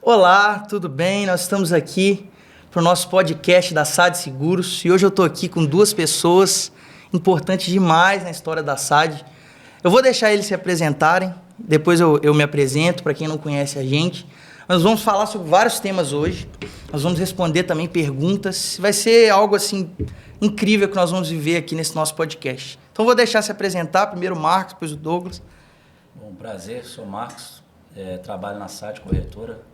Olá, tudo bem? Nós estamos aqui para o nosso podcast da SAD Seguros e hoje eu estou aqui com duas pessoas importantes demais na história da SAD. Eu vou deixar eles se apresentarem, depois eu me apresento para quem não conhece a gente. Nós vamos falar sobre vários temas hoje, nós vamos responder também perguntas, vai ser algo assim incrível que nós vamos viver aqui nesse nosso podcast. Então vou deixar se apresentar, primeiro o Marcos, depois o Douglas. Bom, prazer, sou Marcos, trabalho na SAD Corretora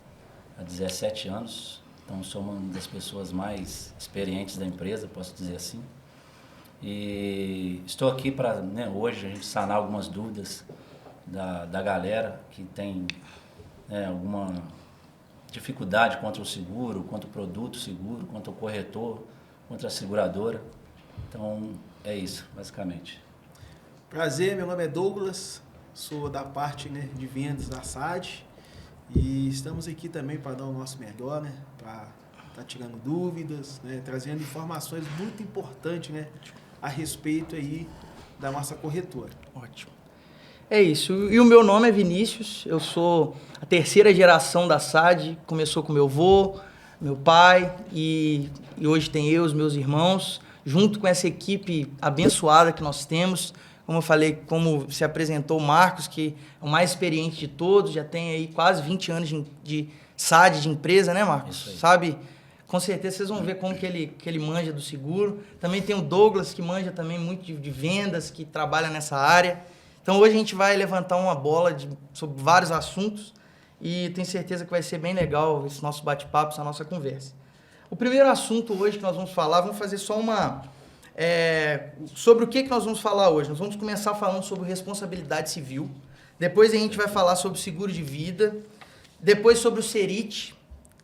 há 17 anos, então sou uma das pessoas mais experientes da empresa, posso dizer assim. E estou aqui para, hoje a gente sanar algumas dúvidas da galera que tem alguma dificuldade contra o seguro, contra o produto seguro, contra o corretor, contra a seguradora. Então é isso, basicamente. Prazer, meu nome é Douglas, sou da parte de vendas da SAD e estamos aqui também para dar o nosso melhor, para estar tirando dúvidas, trazendo informações muito importantes a respeito aí da nossa corretora. Ótimo. É isso. E o meu nome é Vinícius, eu sou a terceira geração da SAD, começou com meu avô, meu pai e hoje tem eu, os meus irmãos, junto com essa equipe abençoada que nós temos. Como eu falei, como se apresentou o Marcos, que é o mais experiente de todos, já tem aí quase 20 anos de SAD, de empresa, né, Marcos? Sabe? Com certeza vocês vão ver como que ele manja do seguro. Também tem o Douglas, que manja também muito de vendas, que trabalha nessa área. Então hoje a gente vai levantar uma bola sobre vários assuntos e tenho certeza que vai ser bem legal esse nosso bate-papo, essa nossa conversa. O primeiro assunto hoje que nós vamos falar, vamos fazer só sobre o que nós vamos falar hoje. Nós vamos começar falando sobre responsabilidade civil, depois a gente vai falar sobre seguro de vida, depois sobre o CERIT,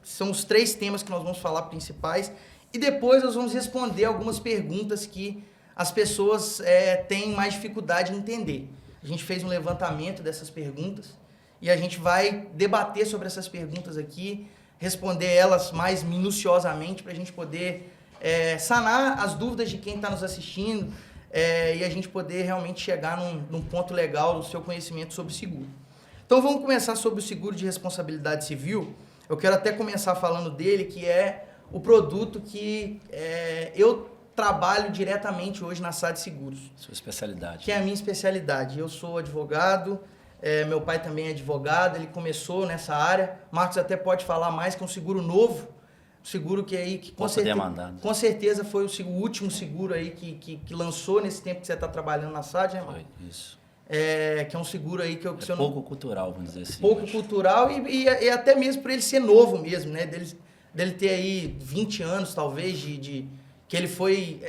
são os 3 temas que nós vamos falar principais, e depois nós vamos responder algumas perguntas que as pessoas têm mais dificuldade em entender. A gente fez um levantamento dessas perguntas e a gente vai debater sobre essas perguntas aqui, responder elas mais minuciosamente para a gente poder sanar as dúvidas de quem está nos assistindo e a gente poder realmente chegar num ponto legal do seu conhecimento sobre seguro. Então vamos começar sobre o seguro de responsabilidade civil. Eu quero até começar falando dele, que é o produto que eu trabalho diretamente hoje na SAD Seguros. Sua especialidade. Que é a minha especialidade. Eu sou advogado, meu pai também é advogado, ele começou nessa área. Marcos até pode falar mais, que é um seguro novo, seguro que com certeza foi o último seguro aí que lançou nesse tempo que você está trabalhando na SAD, né, Marcos? Foi, isso. Que é um seguro aí que eu... pouco cultural, vamos dizer assim. Pouco cultural e até mesmo por ele ser novo mesmo, né? Dele ter aí 20 anos, talvez, que ele foi...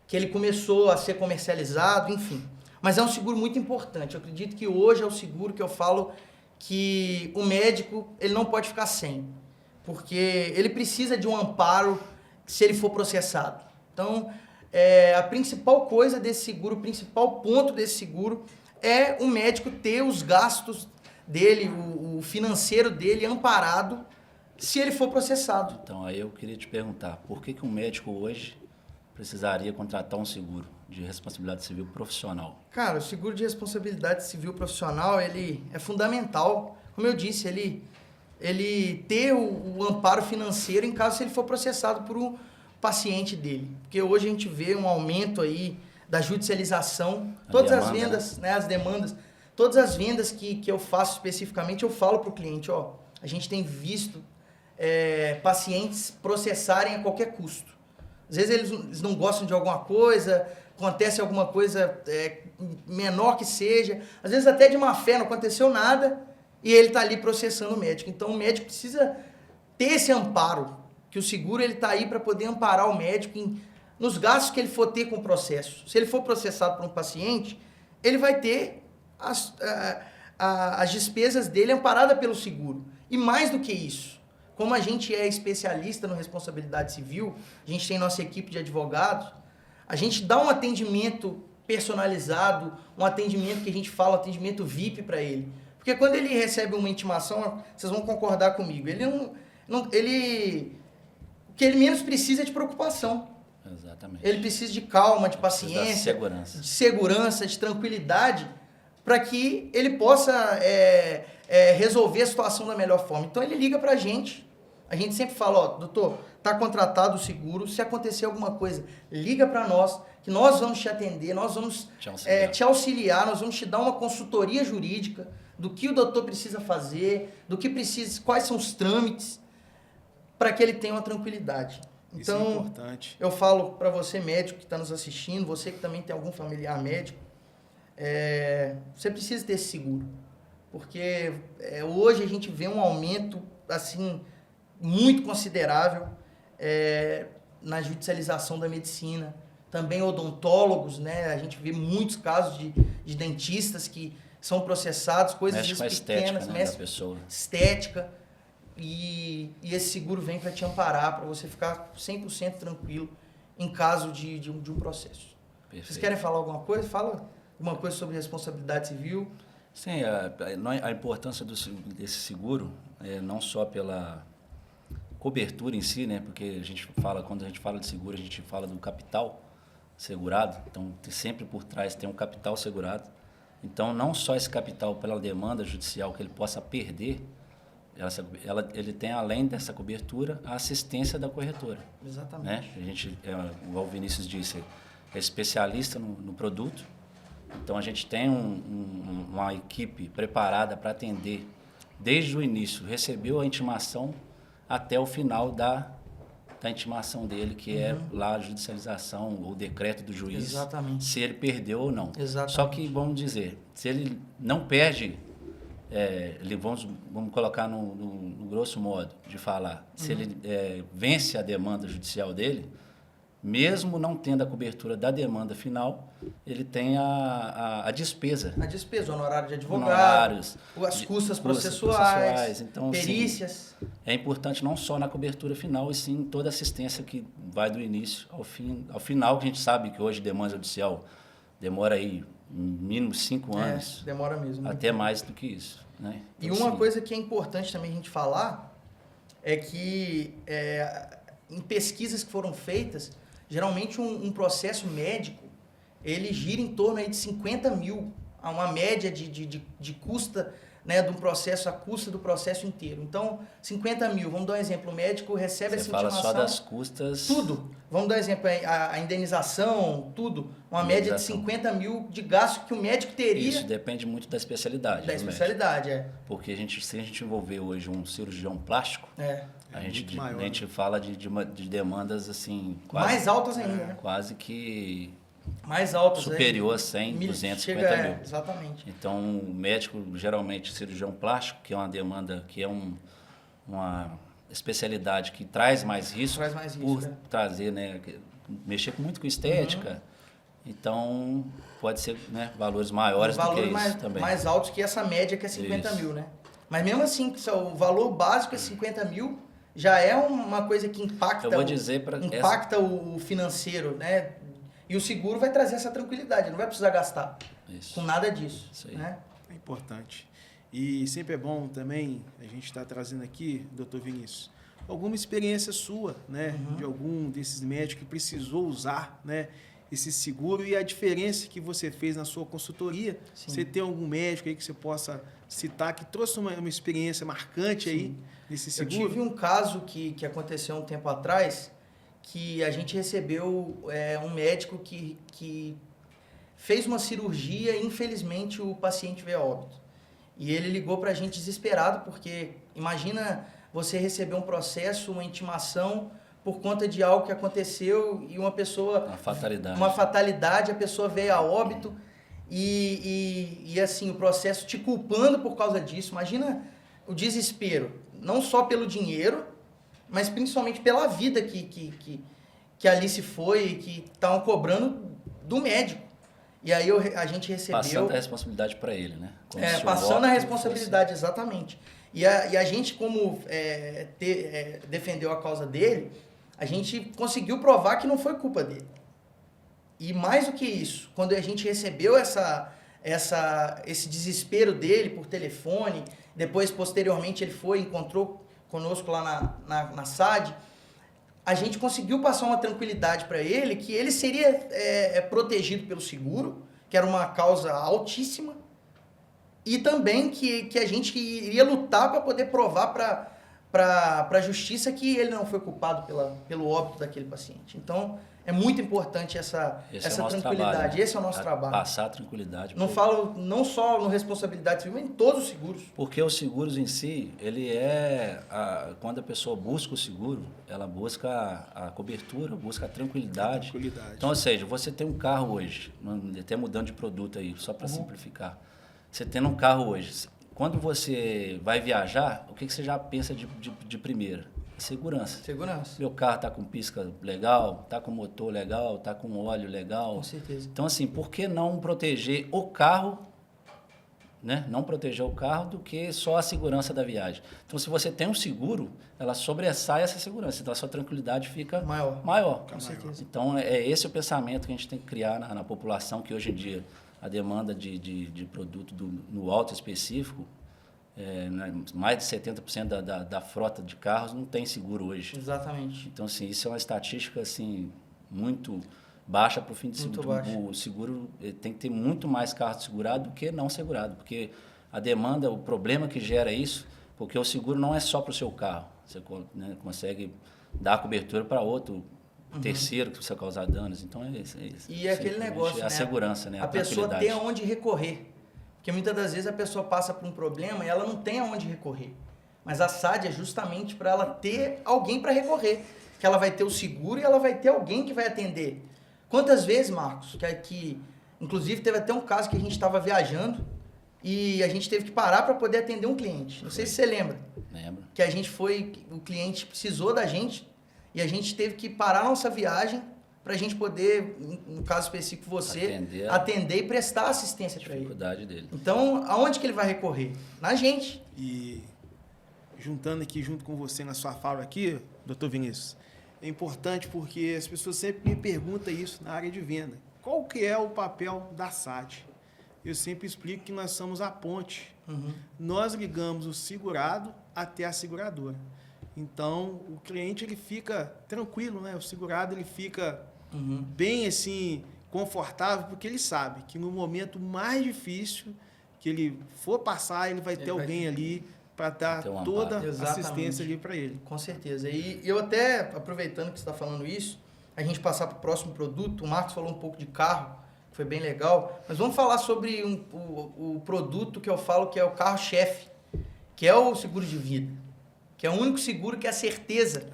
que ele começou a ser comercializado, enfim. Mas é um seguro muito importante. Eu acredito que hoje é o seguro que eu falo que o médico ele não pode ficar sem, porque ele precisa de um amparo se ele for processado. Então, a principal coisa desse seguro, o principal ponto desse seguro é o médico ter os gastos dele, o financeiro dele amparado se ele for processado. Então, aí eu queria te perguntar, por que um médico hoje precisaria contratar um seguro de responsabilidade civil profissional? Cara, o seguro de responsabilidade civil profissional, ele é fundamental. Como eu disse, ele ter o amparo financeiro em caso se ele for processado por um paciente dele. Porque hoje a gente vê um aumento aí da judicialização, todas as vendas, as demandas, todas as vendas que eu faço especificamente, eu falo para o cliente, a gente tem visto pacientes processarem a qualquer custo. Às vezes eles não gostam de alguma coisa, acontece alguma coisa menor que seja, às vezes até de má fé, não aconteceu nada, e ele está ali processando o médico. Então o médico precisa ter esse amparo, que o seguro ele está aí para poder amparar o médico nos gastos que ele for ter com o processo. Se ele for processado por um paciente, ele vai ter as despesas dele amparadas pelo seguro. E mais do que isso, como a gente é especialista no responsabilidade civil, a gente tem nossa equipe de advogados, a gente dá um atendimento personalizado, um atendimento que a gente fala, um atendimento VIP para ele. Porque quando ele recebe uma intimação, vocês vão concordar comigo, o que ele menos precisa é de preocupação. Exatamente. Ele precisa de calma, de paciência, de segurança, de tranquilidade, para que ele possa resolver a situação da melhor forma. Então ele liga pra gente, a gente sempre fala, ó, doutor, tá contratado o seguro, se acontecer alguma coisa, liga pra nós, que nós vamos te atender, nós vamos te auxiliar, nós vamos te dar uma consultoria jurídica do que o doutor precisa fazer, do que precisa, quais são os trâmites, para que ele tenha uma tranquilidade. Então, isso é importante. Eu falo para você, médico que está nos assistindo, você que também tem algum familiar médico, você precisa ter esse seguro. Porque hoje a gente vê um aumento assim, muito considerável na judicialização da medicina. Também odontólogos, né? A gente vê muitos casos de dentistas que são processados, coisas mexe com a pequenas, estética, né, da pessoa. Estética. E esse seguro vem para te amparar, para você ficar 100% tranquilo em caso de um processo. Perfeito. Vocês querem falar alguma coisa? Fala alguma coisa sobre responsabilidade civil. Sim, a importância desse seguro, não só pela cobertura em si, né? Porque quando a gente fala de seguro, a gente fala do capital segurado. Então, sempre por trás tem um capital segurado. Então, não só esse capital pela demanda judicial que ele possa perder, ele tem, além dessa cobertura, a assistência da corretora. Exatamente. Né? A gente, igual o Vinícius disse, é especialista no produto. Então, a gente tem uma equipe preparada para atender desde o início, recebeu a intimação até o final da intimação dele, que é lá a judicialização, o decreto do juiz, exatamente, se ele perdeu ou não. Exatamente. Só que, vamos dizer, se ele não perde, vamos colocar no grosso modo de falar, se ele vence a demanda judicial dele, mesmo não tendo a cobertura da demanda final, ele tem a despesa. A despesa, o honorário de advogado, honorários, as custas processuais, então, perícias. Sim, é importante não só na cobertura final, e sim toda a assistência que vai do início ao final, que a gente sabe que hoje demanda judicial demora aí mínimo 5 anos. Demora mesmo. Até mais do que isso. Né? Então, e uma coisa que é importante também a gente falar é que em pesquisas que foram feitas, geralmente um processo médico, ele gira em torno aí de 50 mil, a uma média de custa, né, de um processo, a custa do processo inteiro. Então, 50 mil, vamos dar um exemplo, o médico recebe essa intimação... Você fala só das custas... Tudo. Vamos dar um exemplo, a indenização, tudo. Uma média de 50 mil de gasto que o médico teria... Isso depende muito da especialidade. Da especialidade, Porque se a gente envolver hoje um cirurgião plástico... A gente fala de demandas assim... Quase, mais altas ainda, né? Quase que... Mais altas. Superior a 100, 250 mil. Exatamente. Então, o médico, geralmente, cirurgião plástico, que é uma demanda, que é uma especialidade que traz mais risco, por trazer, né? Mexer muito com estética. Então, pode ser, né, valores maiores do que isso também. Mais altos que essa média, que é 50 mil, né? Mas mesmo assim, o valor básico é 50 mil, já é uma coisa que impacta, o financeiro, né? E o seguro vai trazer essa tranquilidade, não vai precisar gastar com nada disso. Né? É importante. E sempre é bom também a gente estar trazendo aqui, doutor Vinícius, alguma experiência sua, né? De algum desses médicos que precisou usar, né, esse seguro e a diferença que você fez na sua consultoria. Sim. Você tem algum médico aí que você possa citar que trouxe uma experiência marcante aí nesse seguro? Eu tive um caso que aconteceu um tempo atrás, que a gente recebeu um médico que fez uma cirurgia e, infelizmente, o paciente veio a óbito. E ele ligou para a gente desesperado, porque imagina você receber um processo, uma intimação, por conta de algo que aconteceu e uma pessoa... Uma fatalidade, a pessoa veio a óbito e assim, o processo te culpando por causa disso. Imagina o desespero, não só pelo dinheiro, mas principalmente pela vida que ali se foi, que estavam cobrando do médico. E aí a gente recebeu... Passando a responsabilidade para ele, né? Passando a responsabilidade, exatamente. E a gente, como defendeu a causa dele, a gente conseguiu provar que não foi culpa dele. E mais do que isso, quando a gente recebeu esse desespero dele por telefone, depois, posteriormente, ele encontrou conosco lá na SAD, a gente conseguiu passar uma tranquilidade para ele, que ele seria protegido pelo seguro, que era uma causa altíssima, e também que a gente iria lutar para poder provar para a justiça que ele não foi culpado pelo óbito daquele paciente. Então, é muito importante essa tranquilidade. Trabalho, né? Esse é o nosso trabalho. Passar a tranquilidade. Não falo não só no responsabilidade civil, mas em todos os seguros. Porque os seguros em si, quando a pessoa busca o seguro, ela busca a cobertura, busca a tranquilidade. Então, ou seja, você tem um carro hoje, até mudando de produto aí, só para simplificar. Você tendo um carro hoje, quando você vai viajar, o que você já pensa de primeira? Segurança. Meu carro está com pisca legal, está com motor legal, está com óleo legal. Com certeza. Então, assim, por que não proteger o carro, né? Não proteger o carro do que só a segurança da viagem. Então, se você tem um seguro, ela sobressai essa segurança. Então, a sua tranquilidade fica maior. Com certeza. Então, é esse o pensamento que a gente tem que criar na população, que hoje em dia a demanda de produto no auto específico, mais de 70% da frota de carros não tem seguro hoje. Exatamente. Então, assim, isso é uma estatística assim, muito baixa para o fim de Muito seguro. baixa. O seguro tem que ter muito mais carro segurado do que não segurado, porque a demanda, o problema que gera isso, porque o seguro não é só para o seu carro. Você, né, consegue dar cobertura para outro terceiro que você causar danos. Então, é isso. E é aquele negócio, é a segurança, né? A pessoa tem aonde recorrer. Porque muitas das vezes a pessoa passa por um problema e ela não tem aonde recorrer. Mas a SAD é justamente para ela ter alguém para recorrer. Que ela vai ter o seguro e ela vai ter alguém que vai atender. Quantas vezes, Marcos, que inclusive teve até um caso que a gente estava viajando e a gente teve que parar para poder atender um cliente. Não sei se você lembra. Lembro. Que o cliente precisou da gente e a gente teve que parar a nossa viagem para a gente poder, no caso específico você, atender e prestar assistência para ele. Dificuldade dele. Então, aonde que ele vai recorrer? Na gente. E juntando aqui junto com você na sua fala aqui, doutor Vinícius, é importante porque as pessoas sempre me perguntam isso na área de venda. Qual que é o papel da SAD? Eu sempre explico que nós somos a ponte. Nós ligamos o segurado até a seguradora. Então, o cliente ele fica tranquilo, né? O segurado ele fica bem assim, confortável, porque ele sabe que no momento mais difícil que ele for passar, ele vai ter alguém ali para dar toda a assistência ali para ele. Com certeza. E eu até, aproveitando que você está falando isso, a gente passar para o próximo produto, o Marcos falou um pouco de carro, que foi bem legal, mas vamos falar sobre o produto que eu falo que é o carro-chefe, que é o seguro de vida. Que é o único seguro que é a certeza.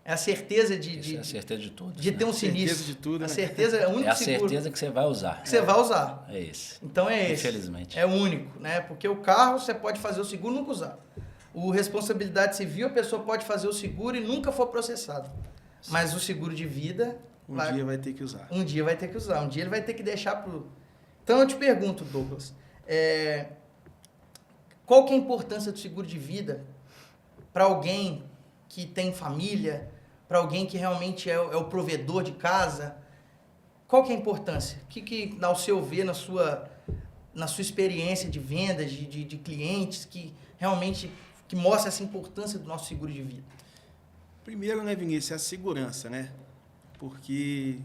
É a certeza é a certeza de tudo. De ter um sinistro. Certeza de tudo, né? A certeza é o único seguro. É a certeza que você vai usar. Que você vai usar. É esse. Então é esse. Infelizmente. É o único, né? Porque o carro você pode fazer o seguro e nunca usar. O responsabilidade civil, a pessoa pode fazer o seguro e nunca for processado. Mas o seguro de vida... Um dia vai ter que usar. Um dia vai ter que usar. Um dia ele vai ter que deixar pro... Então eu te pergunto, Douglas, qual que é a importância do seguro de vida para alguém que tem família, para alguém que realmente é o provedor de casa? Qual que é a importância? O que ao seu ver, na sua experiência de vendas, de clientes, que realmente que mostra essa importância do nosso seguro de vida? Primeiro, né, Vinícius, é a segurança, né? Porque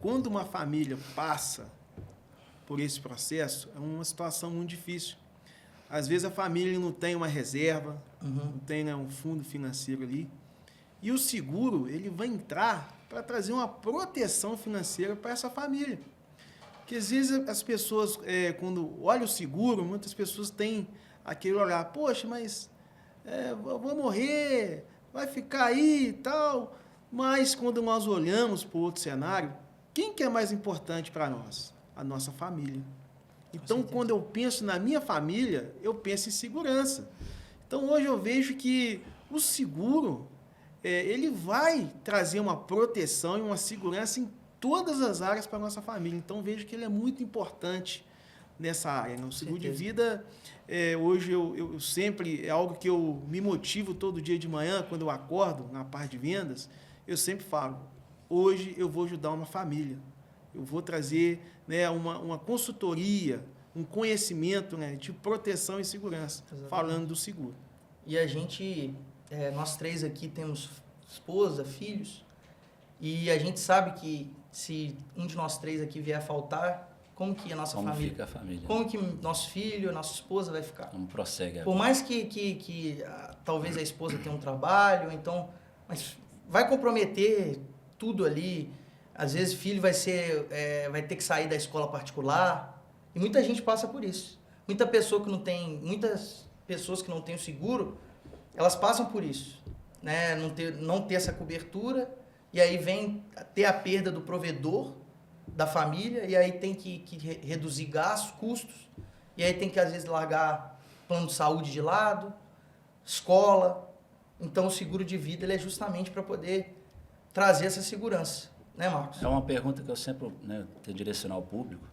quando uma família passa por esse processo, é uma situação muito difícil. Às vezes a família não tem uma reserva, não tem, né, um fundo financeiro ali. E o seguro, ele vai entrar para trazer uma proteção financeira para essa família. Porque às vezes as pessoas, quando olham o seguro, muitas pessoas têm aquele olhar, poxa, mas eu vou morrer, vai ficar aí e tal. Mas quando nós olhamos para o outro cenário, quem que é mais importante para nós? A nossa família. Então, quando eu penso na minha família, eu penso em segurança. Então, hoje eu vejo que o seguro, ele vai trazer uma proteção e uma segurança em todas as áreas para a nossa família. Então, vejo que ele é muito importante nessa área. O seguro de vida, hoje eu sempre, é algo que eu me motivo todo dia de manhã, quando eu acordo na parte de vendas, eu sempre falo, hoje eu vou ajudar uma família. Eu vou trazer, né, uma consultoria, um conhecimento, né, de proteção e segurança, falando do seguro. E a gente, nós três aqui temos esposa, filhos, e a gente sabe que se um de nós três aqui vier a faltar, como que a nossa Como família... fica a família. Como que nosso filho, nossa esposa vai ficar. Como prossegue a Por vida. mais que talvez a esposa tenha um trabalho, então... Mas vai comprometer tudo ali. Às vezes o filho vai ter que sair da escola particular. E muita gente passa por isso. Muitas pessoas que não têm o seguro, elas passam por isso. Né? Não ter essa cobertura, e aí vem ter a perda do provedor da família, e aí tem que reduzir gastos, custos, e aí tem que, às vezes, largar plano de saúde de lado, escola. Então, o seguro de vida ele é justamente para poder trazer essa segurança. Né, Marcos? É uma pergunta que eu sempre tento direcionar ao público,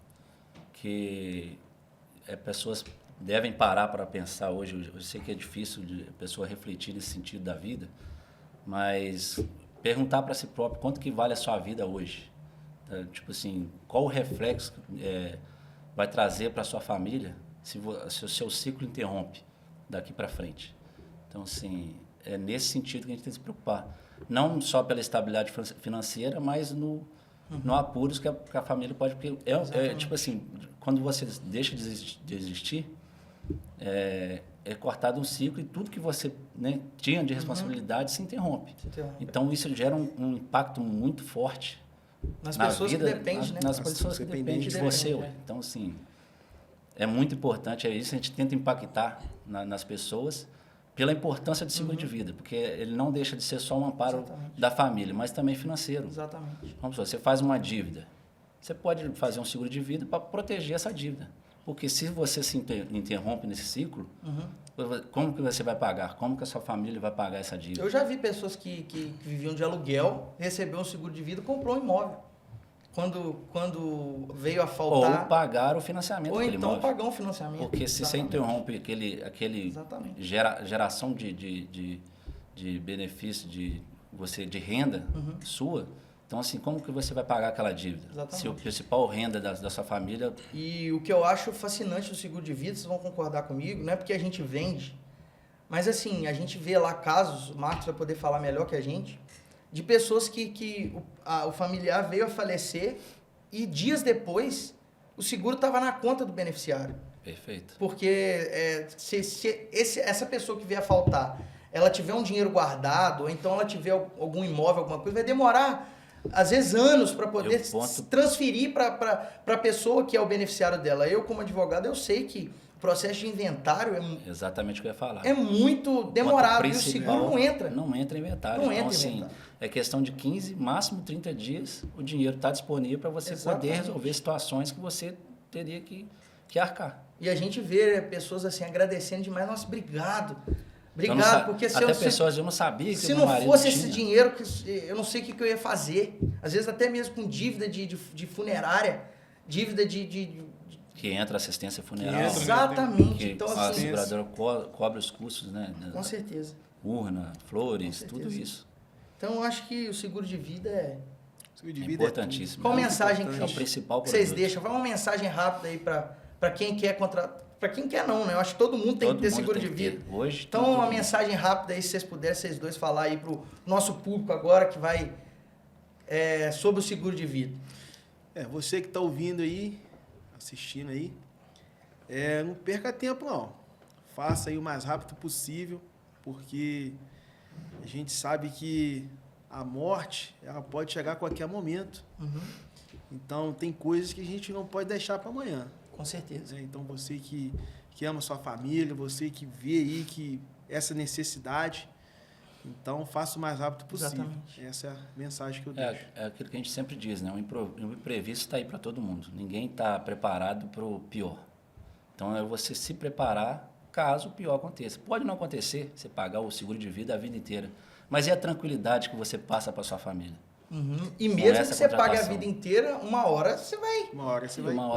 que pessoas devem parar para pensar hoje. Eu sei que é difícil de a pessoa refletir nesse sentido da vida, mas perguntar para si próprio quanto que vale a sua vida hoje. Tipo assim, qual o reflexo vai trazer para a sua família se o seu ciclo interrompe daqui para frente. Então, assim, é nesse sentido que a gente tem que se preocupar. Não só pela estabilidade financeira, mas no apuros que a família pode... Porque tipo assim, quando você deixa de existir, é cortado um ciclo e tudo que você tinha de responsabilidade se interrompe. Então, isso gera um impacto muito forte nas pessoas que dependem, né? Nas pessoas que dependem de você. Então, assim, é muito importante, isso a gente tenta impactar nas pessoas pela importância do seguro de vida, porque ele não deixa de ser só um amparo da família, mas também financeiro. Exatamente. Vamos supor, você faz uma dívida, você pode fazer um seguro de vida para proteger essa dívida. Porque se você se interrompe nesse ciclo, como que você vai pagar? Como que a sua família vai pagar essa dívida? Eu já vi pessoas que viviam de aluguel, recebeu um seguro de vida e comprou um imóvel. Quando veio a faltar... Ou pagar o financiamento ou daquele então imóvel. pagar um financiamento. Porque se você interrompe aquele geração de benefício, de renda sua, então assim, como que você vai pagar aquela dívida? Exatamente. Se o principal renda da sua família... E o que eu acho fascinante do seguro de vida, vocês vão concordar comigo, não é porque a gente vende, mas assim, a gente vê lá casos, o Marcos vai poder falar melhor que a gente, de pessoas que o familiar veio a falecer e dias depois o seguro estava na conta do beneficiário. Perfeito. Porque se essa pessoa que vier a faltar, ela tiver um dinheiro guardado, ou então ela tiver algum imóvel, alguma coisa, vai demorar, às vezes, anos para poder transferir para a pessoa que é o beneficiário dela. Eu, como advogado, eu sei que o processo de inventário exatamente o que eu ia falar. É muito demorado e o seguro não entra. Não entra em inventário. Não então, entra em assim, inventário. é questão de 15, máximo 30 dias, o dinheiro está disponível para você poder resolver situações que você teria que arcar. E a gente vê pessoas assim agradecendo demais. Nossa, obrigado. Porque se pessoas eu não sabia que se não fosse esse dinheiro, eu não sei o que eu ia fazer. Às vezes até mesmo com dívida de funerária, dívida que entra assistência funeral. Exatamente. Que então, a assim, seguradora cobre os custos, né? Com certeza. Urna, flores, tudo isso. Então, eu acho que o seguro de vida é importantíssimo. Qual mensagem é o principal que vocês deixam? Vai uma mensagem rápida aí para quem quer para quem quer não, né? Eu acho que todo mundo tem que ter seguro de vida. Hoje, então, uma mensagem rápida aí, se vocês puderem, vocês dois falar aí pro nosso público agora que vai sobre o seguro de vida. Você que está ouvindo aí, assistindo aí, não perca tempo não. Faça aí o mais rápido possível, porque a gente sabe que a morte ela pode chegar a qualquer momento. Então, tem coisas que a gente não pode deixar para amanhã. Com certeza. Então, você que ama sua família, você que vê aí que essa necessidade, então, faça o mais rápido possível. Exatamente. Essa é a mensagem que eu deixo. É aquilo que a gente sempre diz, né? O imprevisto está aí para todo mundo. Ninguém está preparado para o pior. Então, é você se preparar caso o pior aconteça. Pode não acontecer, você pagar o seguro de vida a vida inteira, mas é a tranquilidade que você passa para sua família. E mesmo que você pague a vida inteira, uma hora você vai.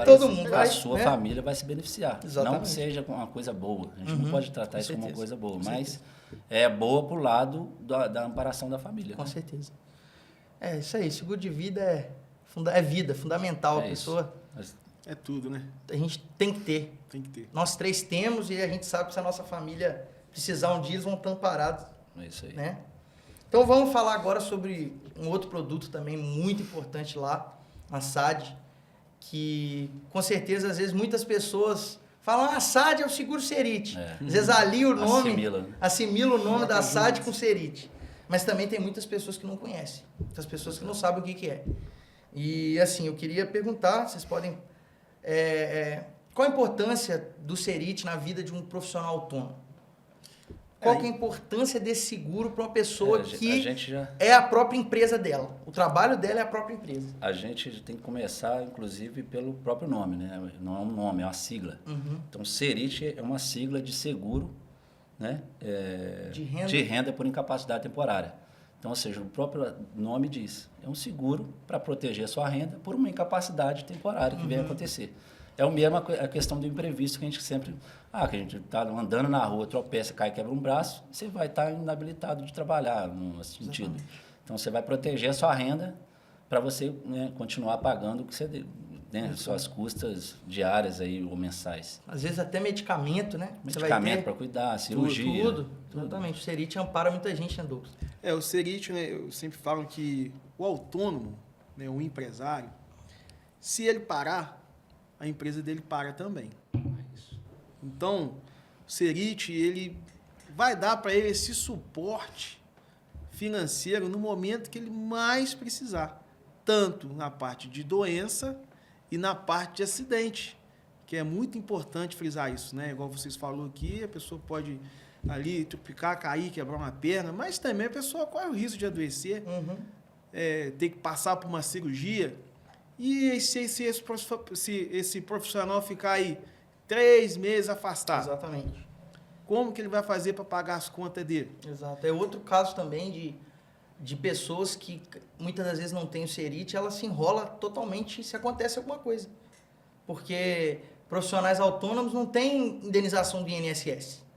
Todo mundo vai. A sua família vai se beneficiar. Exatamente. Não que seja uma coisa boa. A gente não pode tratar isso como uma coisa boa, mas é boa para o lado da amparação da família. Com certeza. É isso aí. Seguro de vida é vida, fundamental. A pessoa. É tudo, né? A gente tem que ter. Tem que ter. Nós três temos e a gente sabe que se a nossa família precisar um dia, eles vão estar amparados. É isso aí. Né? Então vamos falar agora sobre um outro produto também muito importante lá, na SAD, que com certeza, às vezes, muitas pessoas falam, a SAD é o seguro Serite. Às vezes ali o nome, assimila o nome da SAD com Serite. Mas também tem muitas pessoas que não conhecem, muitas pessoas que não sabem o que é. E assim, eu queria perguntar, vocês podem... qual a importância do Serite na vida de um profissional autônomo? Qual que é a importância desse seguro para uma pessoa que é a própria empresa dela? O trabalho dela é a própria empresa. A gente tem que começar, inclusive, pelo próprio nome, né? Não é um nome, é uma sigla. Então, Serite é uma sigla de seguro, né? De renda por incapacidade temporária. Então, ou seja, o próprio nome diz, é um seguro para proteger a sua renda por uma incapacidade temporária que venha acontecer. É o mesmo a questão do imprevisto que a gente sempre... que a gente está andando na rua, tropeça, cai, quebra um braço, você vai estar inabilitado de trabalhar no sentido. Exatamente. Então, você vai proteger a sua renda para você, né, continuar pagando o que você... Né, suas custas diárias aí, ou mensais. Às vezes até medicamento, né? Medicamento para cuidar, cirurgia. Tudo. Exatamente. O Serite ampara muita gente, né, Douglas? O Serite, né, eu sempre falo que o autônomo, né, o empresário, se ele parar, a empresa dele para também. Então, o Serite, ele vai dar para ele esse suporte financeiro no momento que ele mais precisar. Tanto na parte de doença e na parte de acidente, que é muito importante frisar isso, né? Igual vocês falaram aqui, a pessoa pode ali tropicar, cair, quebrar uma perna, mas também a pessoa corre o risco de adoecer, ter que passar por uma cirurgia. E se esse profissional ficar aí 3 meses afastado? Exatamente. Como que ele vai fazer para pagar as contas dele? Exato. É outro caso também de pessoas que muitas das vezes não têm o Serite, ela se enrola totalmente se acontece alguma coisa. Porque profissionais autônomos não têm indenização do INSS.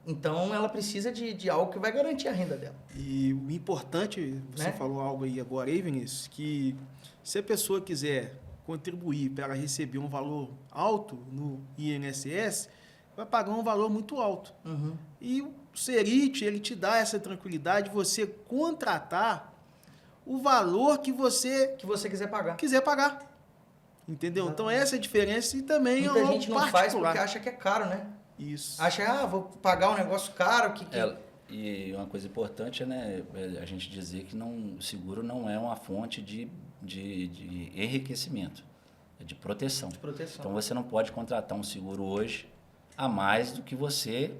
Então, ela precisa de algo que vai garantir a renda dela. E o importante, você falou algo aí agora, aí, Vinícius, que se a pessoa quiser contribuir para receber um valor alto no INSS, vai pagar um valor muito alto. E o Serite, ele te dá essa tranquilidade de você contratar o valor que você quiser pagar. Entendeu? Exatamente. Então, essa é a diferença e também muita gente não faz porque acha que é caro, né? Isso. Acha, vou pagar um negócio caro. E uma coisa importante é a gente dizer que o seguro não é uma fonte de enriquecimento, é de proteção. Então, você não pode contratar um seguro hoje a mais do que você,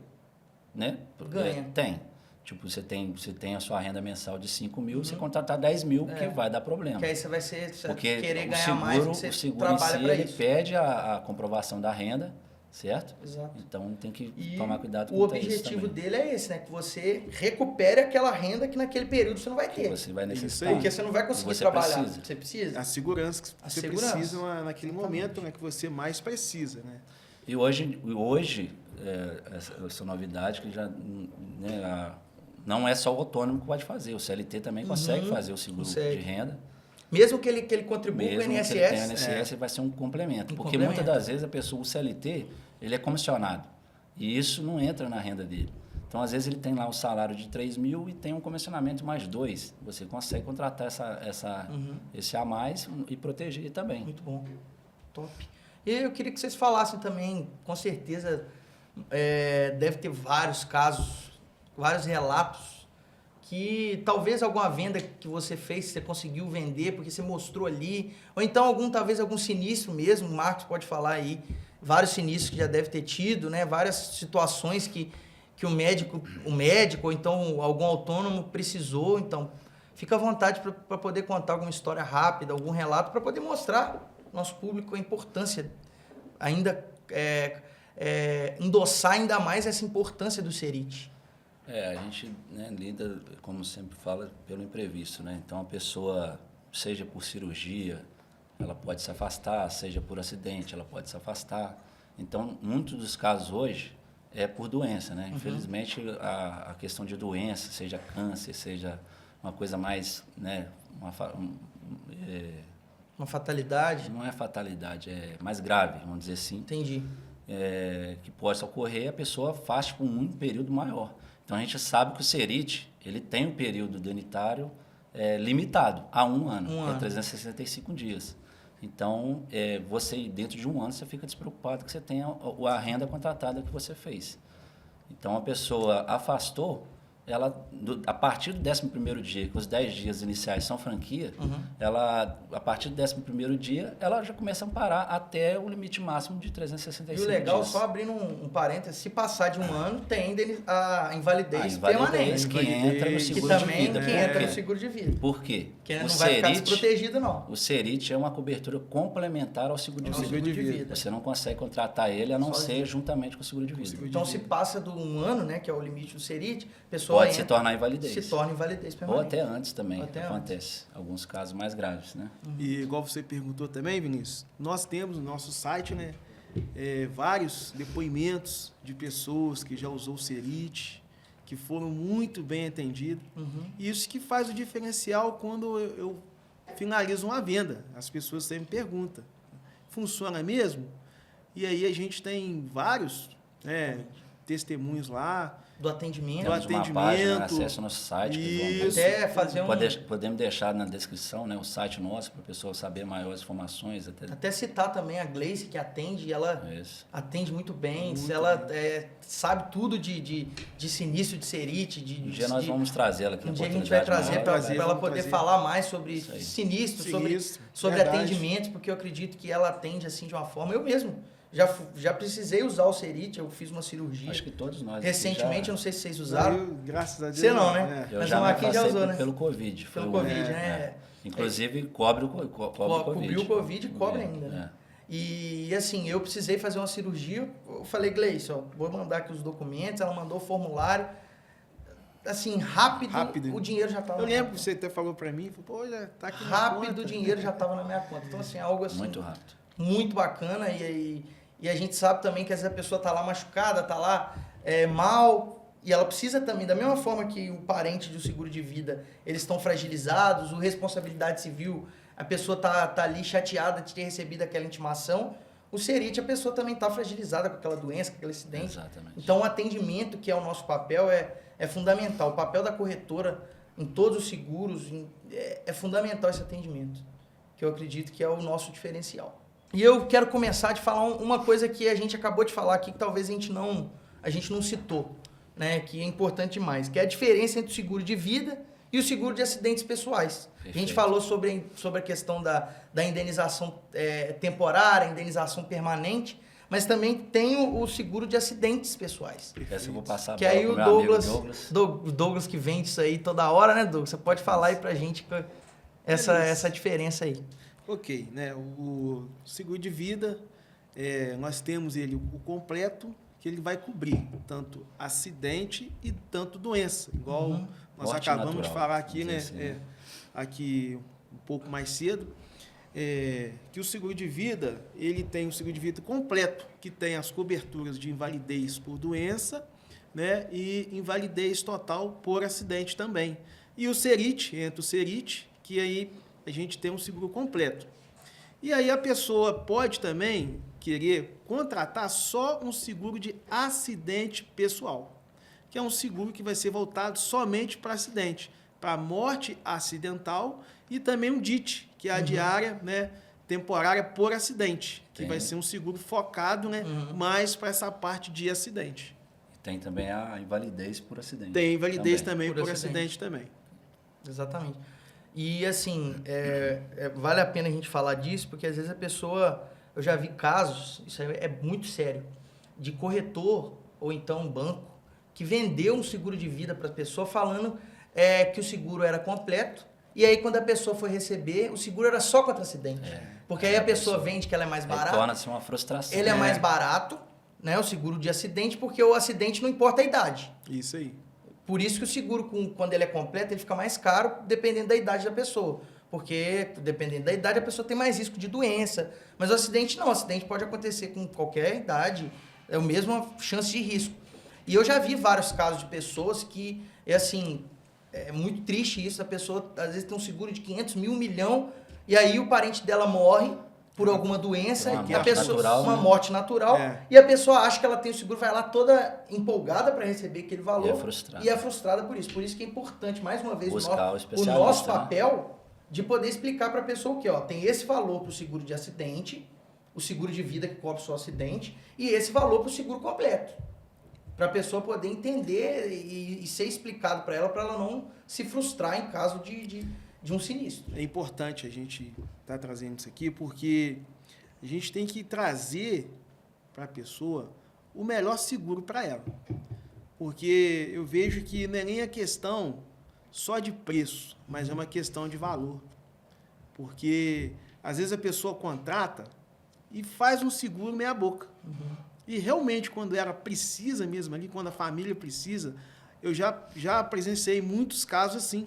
né, ganha. Tem. Tipo, você tem a sua renda mensal de 5 mil, você contratar 10 mil, que vai dar problema. Que aí você vai porque querer ganhar mais, porque o seguro em si, ele pede a comprovação da renda, certo? Exato. Então, tem que tomar cuidado com isso. O objetivo dele é esse, né? Que você recupere aquela renda que naquele período você não vai ter. Que você vai necessitar. Porque você não vai conseguir trabalhar. Você precisa. A segurança que você precisa naquele momento, né, que você mais precisa, né? E hoje essa novidade que já... Né, não é só o autônomo que pode fazer, o CLT também consegue fazer o seguro de renda. Mesmo que ele contribua com o INSS. Mesmo que ele tenha INSS, vai ser um complemento. Porque muitas das vezes o CLT, ele é comissionado. E isso não entra na renda dele. Então, às vezes, ele tem lá um salário de 3 mil e tem um comissionamento mais 2. Você consegue contratar esse a mais e proteger também. Muito bom. Top. E eu queria que vocês falassem também, com certeza, deve ter vários casos, vários relatos que talvez alguma venda que você fez, você conseguiu vender porque você mostrou ali, ou então talvez algum sinistro mesmo, o Marcos pode falar aí, vários sinistros que já deve ter tido, né? Várias situações que o médico ou então algum autônomo precisou, então fica à vontade para poder contar alguma história rápida, algum relato, para poder mostrar ao nosso público a importância, ainda endossar ainda mais essa importância do Serite. A gente, né, lida, como sempre fala, pelo imprevisto, né? Então, a pessoa, seja por cirurgia, ela pode se afastar, seja por acidente, ela pode se afastar. Então, muitos dos casos hoje é por doença, né? Infelizmente, a questão de doença, seja câncer, seja uma coisa mais, né, uma fatalidade? Não é fatalidade, é mais grave, vamos dizer assim. Entendi. Que possa ocorrer, a pessoa faz por um período maior. Então, a gente sabe que o Serite, ele tem um período denitário limitado a 1 ano, 365 dias. Então, você, dentro de um ano, você fica despreocupado que você tenha a renda contratada que você fez. Então, a pessoa afastou, a partir do 11º dia, que os 10 dias iniciais são franquia, a partir do 11º dia, ela já começa a amparar até o limite máximo de 365 dias. E o legal, só abrindo um parênteses, se passar de um ano, tem a invalidez permanente. Que entra no seguro que também, de vida. Que entra no seguro de vida. Por quê? Que não vai ficar desprotegido, não. O Serit é uma cobertura complementar ao seguro de vida. Você não consegue contratar ele a não ser juntamente com o seguro de vida. Então, se passa do um ano, né, que é o limite do Serit, a pessoa pode se tornar invalidez. Se torna invalidez permanente. Ou até antes também, acontece. Alguns casos mais graves, né? E igual você perguntou também, Vinícius, nós temos no nosso site, né, vários depoimentos de pessoas que já usou o Serit, que foram muito bem atendidas. E isso que faz o diferencial quando eu finalizo uma venda. As pessoas sempre perguntam, funciona mesmo? E aí a gente tem vários testemunhos lá, do atendimento. Temos uma página, acesso no nosso site. Isso. Até fazer Podemos deixar na descrição, né, o site nosso, para a pessoa saber maiores informações. Até citar também a Gleice, que atende, ela atende muito bem. Sabe tudo de sinistro, de Serit. Um dia nós vamos trazer ela aqui. Um dia a gente vai trazer para ela poder falar mais sobre sinistro, sobre atendimentos, porque eu acredito que ela atende assim de uma forma. Eu mesmo já precisei usar o Serit, eu fiz uma cirurgia. Acho que todos nós. Recentemente, eu não sei se vocês usaram. Graças a Deus. Você não, né? Eu já aqui já usou, né? Pelo Covid. Pelo Covid, né? Inclusive, cobre o Covid. Cobriu o Covid e cobre ainda, né? E assim, eu precisei fazer uma cirurgia, eu falei, Gleice, vou mandar aqui os documentos, ela mandou o formulário. Assim, rápido. O dinheiro já estava. Eu lembro que você até falou para mim, pô, já tá aqui rápido, o dinheiro já estava na minha conta. Então, assim, algo assim. Muito rápido. Muito bacana. E a gente sabe também que essa pessoa está lá machucada, está lá mal, e ela precisa também, da mesma forma que o parente do seguro de vida, eles estão fragilizados, o responsabilidade civil, a pessoa tá ali chateada de ter recebido aquela intimação, o Serit, a pessoa também está fragilizada com aquela doença, com aquele acidente. Exatamente. Então, o atendimento, que é o nosso papel, é fundamental. O papel da corretora em todos os seguros, é fundamental esse atendimento, que eu acredito que é o nosso diferencial. E eu quero começar de falar uma coisa que a gente acabou de falar aqui, que talvez a gente não citou, né? Que é importante demais, que é a diferença entre o seguro de vida e o seguro de acidentes pessoais. Perfeito. A gente falou sobre a questão da indenização temporária, indenização permanente, mas também tem o seguro de acidentes pessoais. Essa eu vou passar que aí o Douglas que vende isso aí toda hora, né, Douglas? Você pode falar aí pra gente essa diferença aí. Ok, né? O seguro de vida, nós temos ele o completo, que ele vai cobrir tanto acidente e tanto doença, igual nós morte acabamos natural, de falar aqui, né? Assim, aqui um pouco mais cedo, que o seguro de vida, ele tem o seguro de vida completo, que tem as coberturas de invalidez por doença, né? E invalidez total por acidente também. E o Serit, entra o Serit, que aí a gente tem um seguro completo. E aí a pessoa pode também querer contratar só um seguro de acidente pessoal, que é um seguro que vai ser voltado somente para acidente, para morte acidental e também um DIT, que é a diária, né, temporária por acidente, que vai ser um seguro focado, né, mais para essa parte de acidente. E tem também a invalidez por acidente. Tem invalidez também por acidente também. Exatamente. E, assim, vale a pena a gente falar disso, porque às vezes a pessoa... Eu já vi casos, isso é muito sério, de corretor ou então banco que vendeu um seguro de vida para a pessoa falando que o seguro era completo, e aí quando a pessoa foi receber, o seguro era só contra acidente. Porque aí a pessoa vende que ela é mais barata. Torna-se uma frustração. Ele é mais barato, né, o seguro de acidente, porque o acidente não importa a idade. Isso aí. Por isso que o seguro, quando ele é completo, ele fica mais caro dependendo da idade da pessoa. Porque, dependendo da idade, a pessoa tem mais risco de doença. Mas o acidente não. O acidente pode acontecer com qualquer idade. É a mesma chance de risco. E eu já vi vários casos de pessoas que, é muito triste isso. A pessoa, às vezes, tem um seguro de 500 mil, 1 milhão, e aí o parente dela morre por alguma doença, uma morte natural, e a pessoa acha que ela tem o seguro, vai lá toda empolgada para receber aquele valor, e é frustrada por isso. Por isso que é importante, mais uma vez, o nosso papel, de poder explicar para a pessoa o que, ó, tem esse valor para o seguro de acidente, o seguro de vida que cobre só acidente, e esse valor para o seguro completo. Para a pessoa poder entender e ser explicado para ela não se frustrar em caso de um sinistro. É importante a gente estar trazendo isso aqui, porque a gente tem que trazer para a pessoa o melhor seguro para ela. Porque eu vejo que não é nem a questão só de preço, mas é uma questão de valor. Porque às vezes a pessoa contrata e faz um seguro meia boca. E realmente, quando ela precisa mesmo ali, quando a família precisa, eu já presenciei muitos casos assim,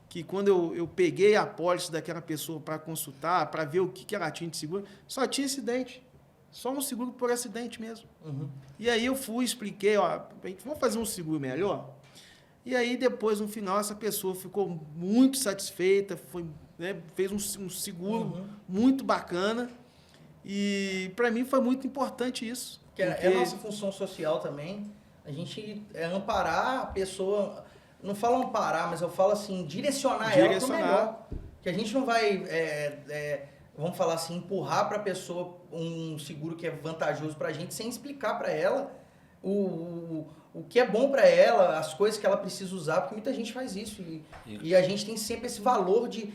que quando eu peguei a pólice daquela pessoa para consultar, para ver o que ela tinha de seguro, só tinha acidente. Só um seguro por acidente mesmo. E aí eu fui, expliquei, ó, vamos fazer um seguro melhor? E aí depois, no final, essa pessoa ficou muito satisfeita, foi, né, fez um seguro muito bacana. E para mim foi muito importante isso. Que é a nossa função social também. A gente amparar a pessoa, não falo amparar, mas eu falo assim, direcionar ela para o melhor. Que a gente não vai, vamos falar assim, empurrar para a pessoa um seguro que é vantajoso para a gente sem explicar para ela o que é bom para ela, as coisas que ela precisa usar, porque muita gente faz isso. E a gente tem sempre esse valor de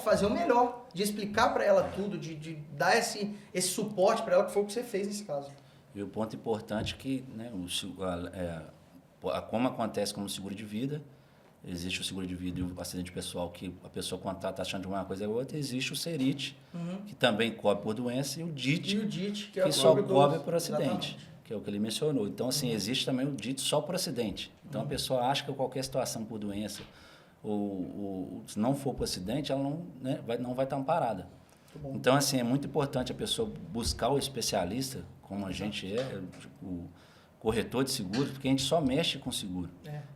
fazer o melhor, de explicar para ela tudo, de dar esse suporte para ela, que foi o que você fez nesse caso. E o ponto importante é que, né, como acontece com o seguro de vida, existe o seguro de vida e o acidente pessoal, que a pessoa contrata achando de uma coisa ou outra, existe o CERIT, que também cobre por doença, e o DIT, que só cobre por acidente. Exatamente. Que é o que ele mencionou. Então, assim, existe também o DIT só por acidente. Então, a pessoa acha que qualquer situação por doença, ou se não for por acidente, ela não vai estar amparada. Então, assim, é muito importante a pessoa buscar o especialista, como a gente o corretor de seguro, porque a gente só mexe com seguro.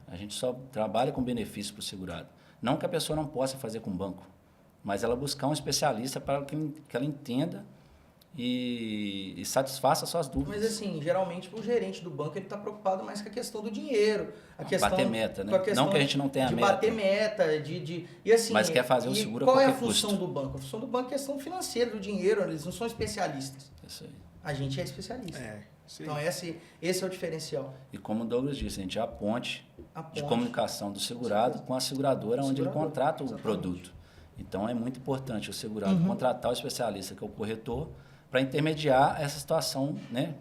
A gente só trabalha com benefício para o segurado. Não que a pessoa não possa fazer com o banco, mas ela buscar um especialista para que ela entenda e satisfaça as suas dúvidas. Mas assim, geralmente o gerente do banco ele está preocupado mais com a questão do dinheiro, a questão bater meta, né? Não que a gente não tenha de meta. Bater meta, e assim. Mas quer fazer o seguro a qual qualquer é a função custo. do banco? A função do banco é a questão financeira, do dinheiro, eles não são especialistas. Isso aí. A gente é especialista. Sim. Então esse é o diferencial. E como o Douglas disse, a gente é a ponte de comunicação do segurado com a seguradora onde ele contrata o produto. Então é muito importante o segurado contratar o especialista, que é o corretor, para intermediar essa situação, né,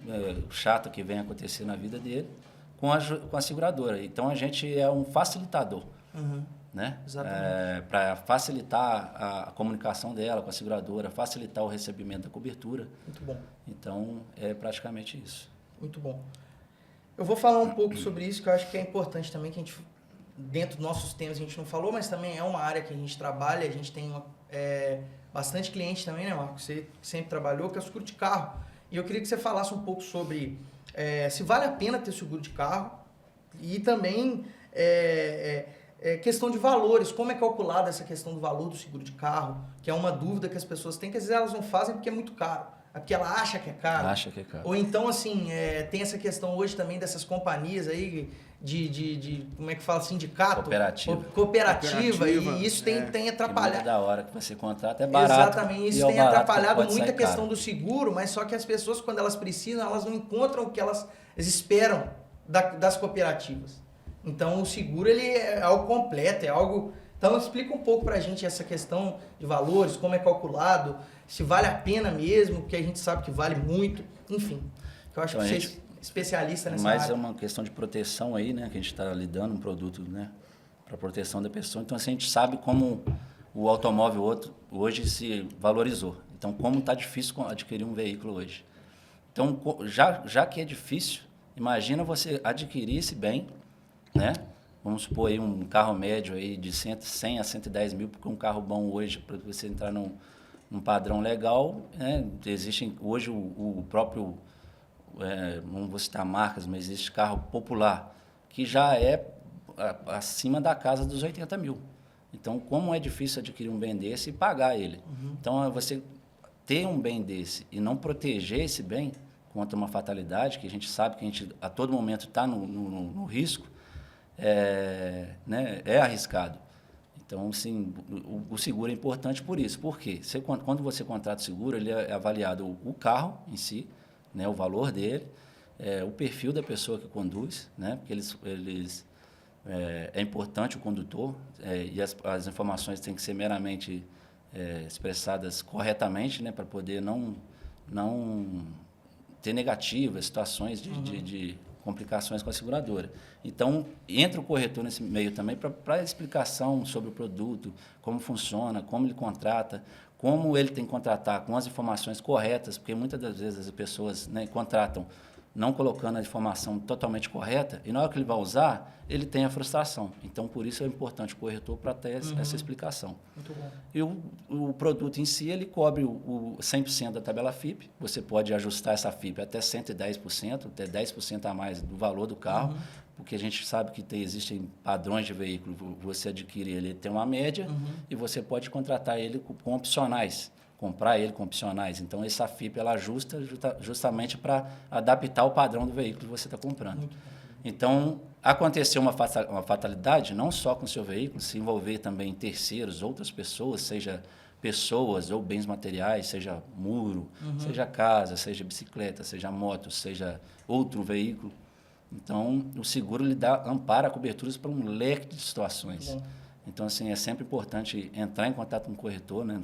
chata que vem acontecer na vida dele com a seguradora. Então, a gente é um facilitador, né? Para facilitar a comunicação dela com a seguradora, facilitar o recebimento da cobertura. Muito bom. Então, é praticamente isso. Muito bom. Eu vou falar um pouco sobre isso, que eu acho que é importante também, que a gente, dentro dos nossos temas, a gente não falou, mas também é uma área que a gente trabalha, a gente tem bastante cliente também, né, Marcos? Você sempre trabalhou, que é o seguro de carro. E eu queria que você falasse um pouco sobre se vale a pena ter seguro de carro e também questão de valores, como é calculada essa questão do valor do seguro de carro, que é uma dúvida que as pessoas têm, que às vezes elas não fazem porque é muito caro. É porque ela acha que é caro. Acha que é caro. Ou então, assim, tem essa questão hoje também dessas companhias aí como é que fala, sindicato? Cooperativa. E isso tem atrapalhado. Da hora que você contrata é barato. Exatamente, isso tem atrapalhado muito a questão do seguro, mas só que as pessoas, quando elas precisam, elas não encontram o que elas esperam das cooperativas. Então, o seguro ele é algo completo, é algo... Então, explica um pouco pra gente essa questão de valores, como é calculado, se vale a pena mesmo, porque a gente sabe que vale muito, enfim. Eu acho que você é especialista nessa área. Mas é uma questão de proteção aí, né, que a gente está lidando um produto, né, para proteção da pessoa. Então, assim, a gente sabe como o automóvel hoje se valorizou. Então, como está difícil adquirir um veículo hoje. Então, já que é difícil, imagina você adquirir esse bem, né? Vamos supor aí um carro médio aí de 100 a 110 mil, porque um carro bom hoje, para você entrar num padrão legal, né? Existem hoje o próprio, não vou citar marcas, mas existe carro popular, que já é acima da casa dos 80 mil. Então, como é difícil adquirir um bem desse e pagar ele? Então, você ter um bem desse e não proteger esse bem contra uma fatalidade, que a gente sabe que a gente a todo momento está no risco, né, é arriscado. Então, assim, o seguro é importante por isso. Por quê? Quando você contrata o seguro, ele é avaliado o carro em si, né, o valor dele, o perfil da pessoa que conduz, né, porque é importante o condutor e as informações têm que ser meramente expressadas corretamente, né, para poder não ter negativas, situações de complicações com a seguradora. Então, entra o corretor nesse meio também para explicação sobre o produto, como funciona, como ele contrata, como ele tem que contratar com as informações corretas, porque muitas das vezes as pessoas, né, contratam não colocando a informação totalmente correta, e na hora que ele vai usar, ele tem a frustração. Então, por isso é importante o corretor para ter essa explicação. Muito bom. E o produto em si, ele cobre o 100% da tabela FIPE. Você pode ajustar essa FIPE até 110%, até 10% a mais do valor do carro, porque a gente sabe que existem padrões de veículo. Você adquire ele tem uma média e você pode contratar ele com opcionais, comprar ele com opcionais. Então, essa FIPE ela ajusta justamente para adaptar o padrão do veículo que você está comprando. Então, aconteceu uma fatalidade, não só com o seu veículo, se envolver também terceiros, outras pessoas, seja pessoas ou bens materiais, seja muro, seja casa, seja bicicleta, seja moto, seja outro veículo. Então, o seguro lhe ampara coberturas para um leque de situações. Então, assim, é sempre importante entrar em contato com o corretor, né,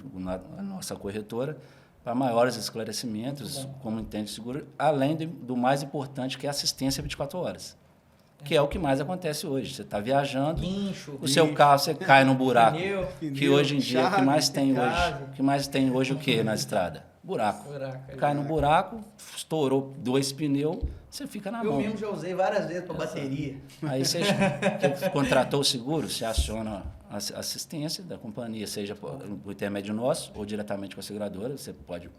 a nossa corretora, para maiores esclarecimentos, como entende o seguro, além do mais importante, que é a assistência 24 horas. Que é o que mais acontece hoje. Você está viajando, o seu carro, você cai num buraco. Que hoje em dia, o que mais tem hoje o quê na estrada? Buraco. Cai no buraco, estourou 2 pneus, você fica na mão. Eu mesmo já usei várias vezes para bateria. Aí você contratou o seguro, você aciona a assistência da companhia, seja por intermédio nosso ou diretamente com a seguradora, você pode,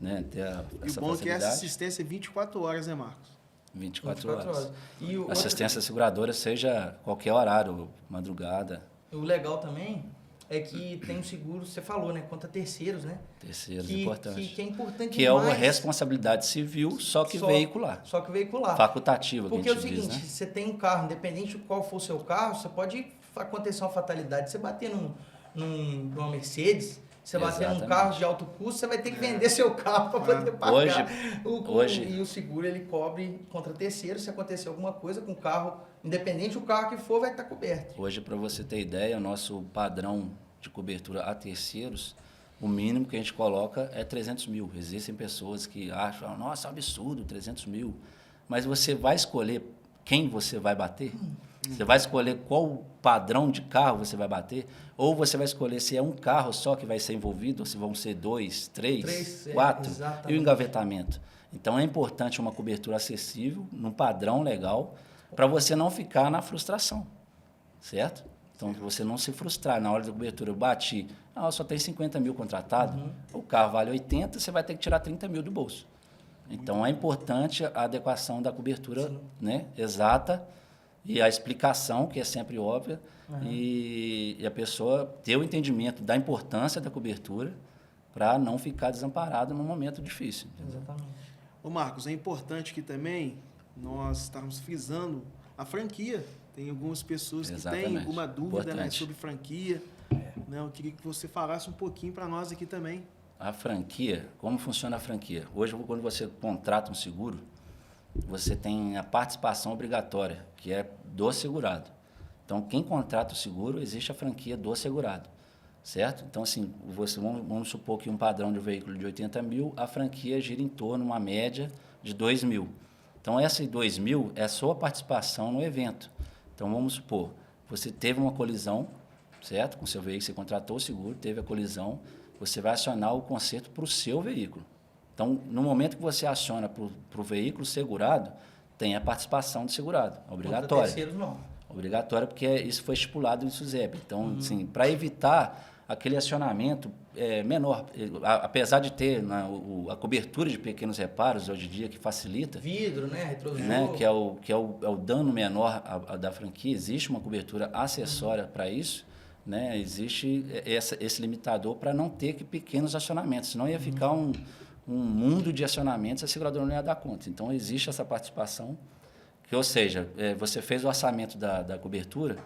né, ter essa facilidade. E o bom é que essa assistência é 24 horas, né, Marcos? 24 horas. E assistência seguradora, seja qualquer horário, madrugada. O legal também é que tem um seguro, você falou, né? Contra terceiros, né? Terceiros, importante. Que é importante que demais. É uma responsabilidade civil, só que veicular. Só que veicular. Facultativa, porque que a é o gente seguinte, diz, né? Você tem um carro, independente de qual for o seu carro, você pode acontecer uma fatalidade. Você bater numa Mercedes, você bater num carro de alto custo, você vai ter que vender seu carro para poder pagar. Hoje, e o seguro, ele cobre contra terceiros. Se acontecer alguma coisa com o carro, independente do carro que for, vai estar coberto. Hoje, para você ter ideia, o nosso padrão de cobertura a terceiros, o mínimo que a gente coloca é 300 mil. Existem pessoas que acham, nossa, é um absurdo, 300 mil. Mas você vai escolher quem você vai bater? Você vai escolher qual padrão de carro você vai bater? Ou você vai escolher se é um carro só que vai ser envolvido, ou se vão ser 2, 3, 4, e o engavetamento. Então, é importante uma cobertura acessível, num padrão legal, para você não ficar na frustração, certo? Então, você não se frustrar na hora da cobertura. Eu bati, só tem 50 mil contratado, o carro vale 80, você vai ter que tirar 30 mil do bolso. Então, é importante a adequação da cobertura, né, exata, e a explicação, que é sempre óbvia, e a pessoa ter o entendimento da importância da cobertura para não ficar desamparado num momento difícil. Exatamente. Ô Marcos, é importante que também nós estamos frisando a franquia. Tem algumas pessoas que têm alguma dúvida, né, sobre franquia. Né, eu queria que você falasse um pouquinho para nós aqui também. A franquia, como funciona a franquia? Hoje, quando você contrata um seguro, você tem a participação obrigatória, que é do segurado. Então, quem contrata o seguro, existe a franquia do segurado, certo? Então, assim, vamos supor que um padrão de veículo de 80 mil, a franquia gira em torno, uma média, de 2 mil. Então, essa 2 mil é a sua participação no evento. Então, vamos supor, você teve uma colisão, certo? Com o seu veículo, você contratou o seguro, teve a colisão, você vai acionar o conserto para o seu veículo. Então, no momento que você aciona para o veículo segurado, tem a participação do segurado, obrigatória. Contra terceiros, não. Obrigatória, porque isso foi estipulado no SUSEP. Então, assim, para evitar aquele acionamento menor, apesar de ter a cobertura de pequenos reparos hoje em dia, que facilita. Vidro, né? Retrovisor. Né? Que é o dano menor da franquia, existe uma cobertura acessória para isso. Né? Existe esse limitador para não ter pequenos acionamentos, senão ia ficar um mundo de acionamentos, a seguradora não ia dar conta. Então, existe essa participação, ou seja, você fez o orçamento da cobertura,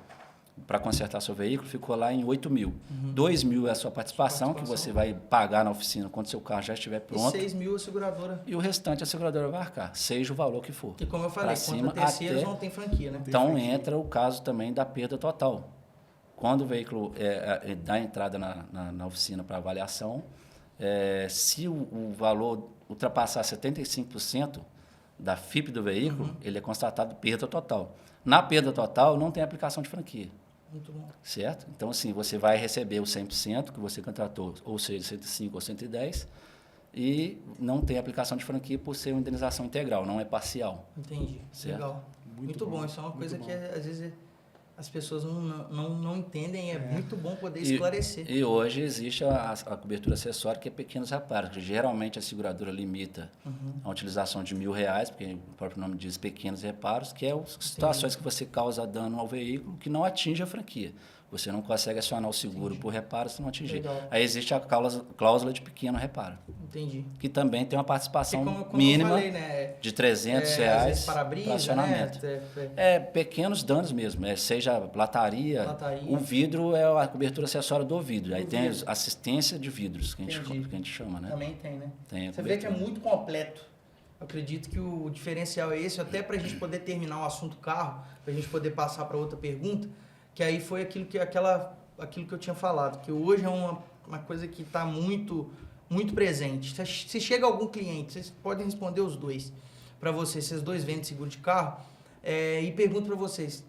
para consertar seu veículo, ficou lá em 8 mil. 2 mil é a sua participação, que você vai pagar na oficina quando seu carro já estiver pronto. E 6 mil a seguradora. E o restante a seguradora vai arcar, seja o valor que for. E como eu falei, cima, contra terceiros não tem franquia, né? Então entra o caso também da perda total. Quando o veículo dá entrada na oficina para avaliação, se o valor ultrapassar 75% da FIP do veículo, ele é constatado perda total. Na perda total, não tem aplicação de franquia. Muito bom. Certo? Então, assim, você vai receber o 100% que você contratou, ou seja, 105 ou 110, e não tem aplicação de franquia por ser uma indenização integral, não é parcial. Entendi. Certo? Legal. Muito bom. Isso é uma coisa que, às vezes, as pessoas não entendem. É muito bom poder esclarecer. E hoje existe a cobertura acessória, que é pequenos reparos, que geralmente a seguradora limita a utilização de R$1.000, porque o próprio nome diz pequenos reparos, que é as situações que você causa dano ao veículo que não atinge a franquia. Você não consegue acionar o seguro por reparo se não atingir. Legal. Aí existe a cláusula de pequeno reparo, Entendi. que também tem uma participação como mínima eu falei, né? de R$300 às vezes para para-brisa, acionamento. né? Pequenos danos mesmo, seja lataria, o vidro é a cobertura acessória do vidro. Aí tem a assistência de vidros, que a gente chama, né? Também tem, né? Tem Você vê que é muito completo. Eu acredito que o diferencial é esse, até para a gente poder terminar o assunto carro, para a gente poder passar para outra pergunta, que aí foi aquilo que eu tinha falado, que hoje é uma coisa que está muito, muito presente. Se chega algum cliente, vocês podem responder os dois para vocês, vocês dois vendem seguro de carro, e pergunto para vocês,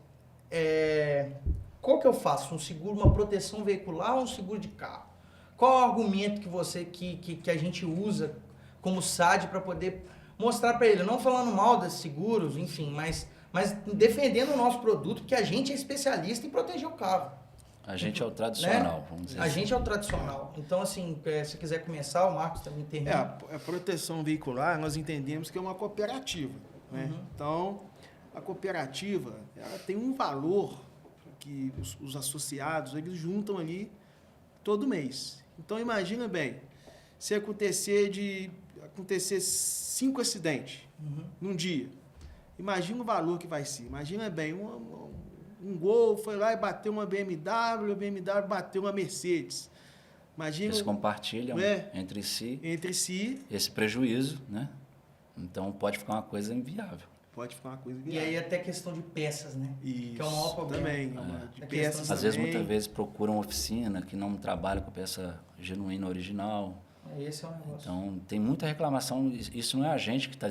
qual que eu faço? Um seguro, uma proteção veicular ou um seguro de carro? Qual é o argumento que a gente usa como SAD para poder mostrar para ele, não falando mal desses seguros, enfim, mas defendendo o nosso produto, porque a gente é especialista em proteger o carro. A gente é o tradicional, né? Vamos dizer a assim. gente é o tradicional. Então, assim, se quiser começar, o Marcos também termina. A proteção veicular, nós entendemos que é uma cooperativa. Né? Então, a cooperativa ela tem um valor que os associados eles juntam ali todo mês. Então, imagina bem, se acontecer 5 acidentes num dia, imagina o valor que vai ser. Imagina bem, um Gol foi lá e bateu uma BMW, a BMW bateu uma Mercedes. Imagina, eles compartilham entre si esse prejuízo, né? Então pode ficar uma coisa inviável. Pode ficar uma coisa inviável. E aí até questão de peças, né? Isso, que é o maior problema. Também, de peças Às vezes, muitas vezes, procuram oficina que não trabalha com peça genuína original. Esse é um negócio. Então, tem muita reclamação. Isso não é a gente que está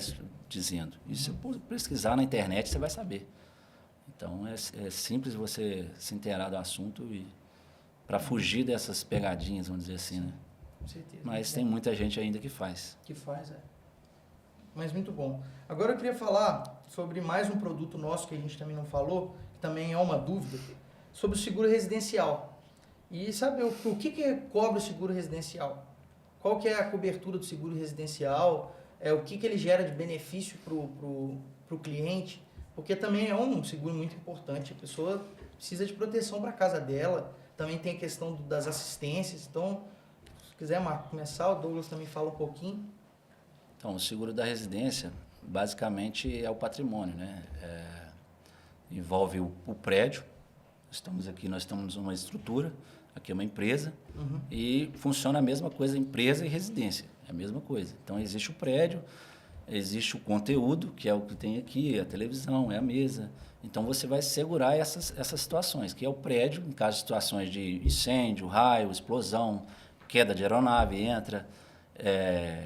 dizendo. Isso, se pesquisar na internet, você vai saber. Então, é simples você se inteirar do assunto e para fugir dessas pegadinhas, vamos dizer assim, né? Com certeza. Mas tem muita gente ainda que faz. Mas muito bom. Agora eu queria falar sobre mais um produto nosso que a gente também não falou, que também é uma dúvida, sobre o seguro residencial. E saber o que cobre o seguro residencial? Qual que é a cobertura do seguro residencial? O que ele gera de benefício para o cliente? Porque também é um seguro muito importante. A pessoa precisa de proteção para a casa dela. Também tem a questão das assistências. Então, se quiser, Marco, começar, o Douglas também fala um pouquinho. Então, o seguro da residência, basicamente, é o patrimônio, né? Envolve o prédio. Nós estamos numa estrutura, aqui é uma empresa, e funciona a mesma coisa, empresa e residência, é a mesma coisa. Então, existe o prédio, existe o conteúdo, que é o que tem aqui, a televisão, é a mesa. Então, você vai segurar essas situações, que é o prédio, em caso de situações de incêndio, raio, explosão, queda de aeronave,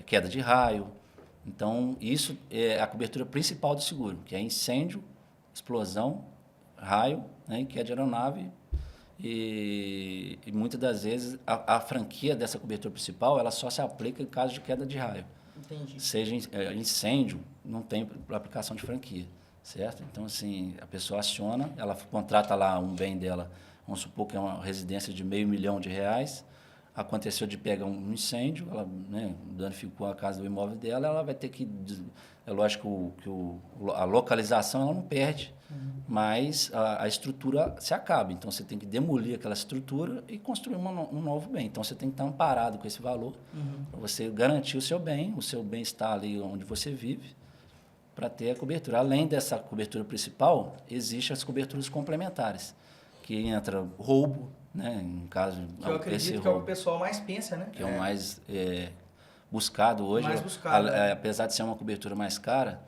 queda de raio. Então, isso é a cobertura principal do seguro, que é incêndio, explosão, raio, né, queda de aeronave. E muitas das vezes a franquia dessa cobertura principal ela só se aplica em caso de queda de raio. Entendi. Seja incêndio, não tem aplicação de franquia, certo? Então, assim, a pessoa aciona, ela contrata lá um bem dela, vamos supor que é uma residência de R$500 mil, aconteceu de pegar um incêndio, ela, né, danificou a casa do imóvel dela, ela vai ter que... É lógico que a localização ela não perde, mas a estrutura se acaba. Então, você tem que demolir aquela estrutura e construir um novo bem. Então, você tem que estar amparado com esse valor para você garantir o seu bem está ali onde você vive, para ter a cobertura. Além dessa cobertura principal, existem as coberturas complementares, que entra roubo, né? Em caso Que eu acredito que é o que o pessoal mais pensa, né? que é o mais buscado hoje. Mais buscado, né? Apesar de ser uma cobertura mais cara,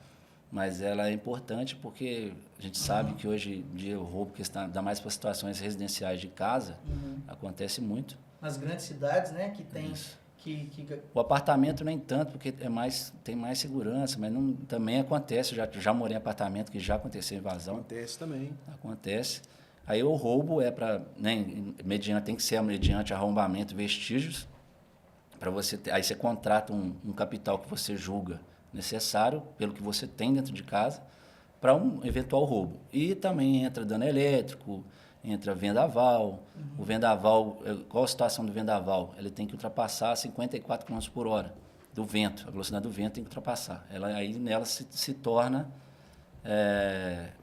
mas ela é importante porque a gente sabe que hoje em dia o roubo, que está, ainda mais para situações residenciais de casa, acontece muito. Nas grandes cidades, né? Que tem... Isso. Que... O apartamento nem tanto, porque tem mais segurança, mas não, também acontece. Já morei em apartamento que já aconteceu invasão. Acontece também. Acontece. Aí o roubo é para... Né, tem que ser mediante arrombamento, vestígios, para você ter, aí você contrata um capital que você julga necessário, pelo que você tem dentro de casa, para um eventual roubo. E também entra dano elétrico, entra vendaval. O vendaval, qual a situação do vendaval? Ele tem que ultrapassar 54 km por hora do vento, a velocidade do vento tem que ultrapassar. Aí nela se torna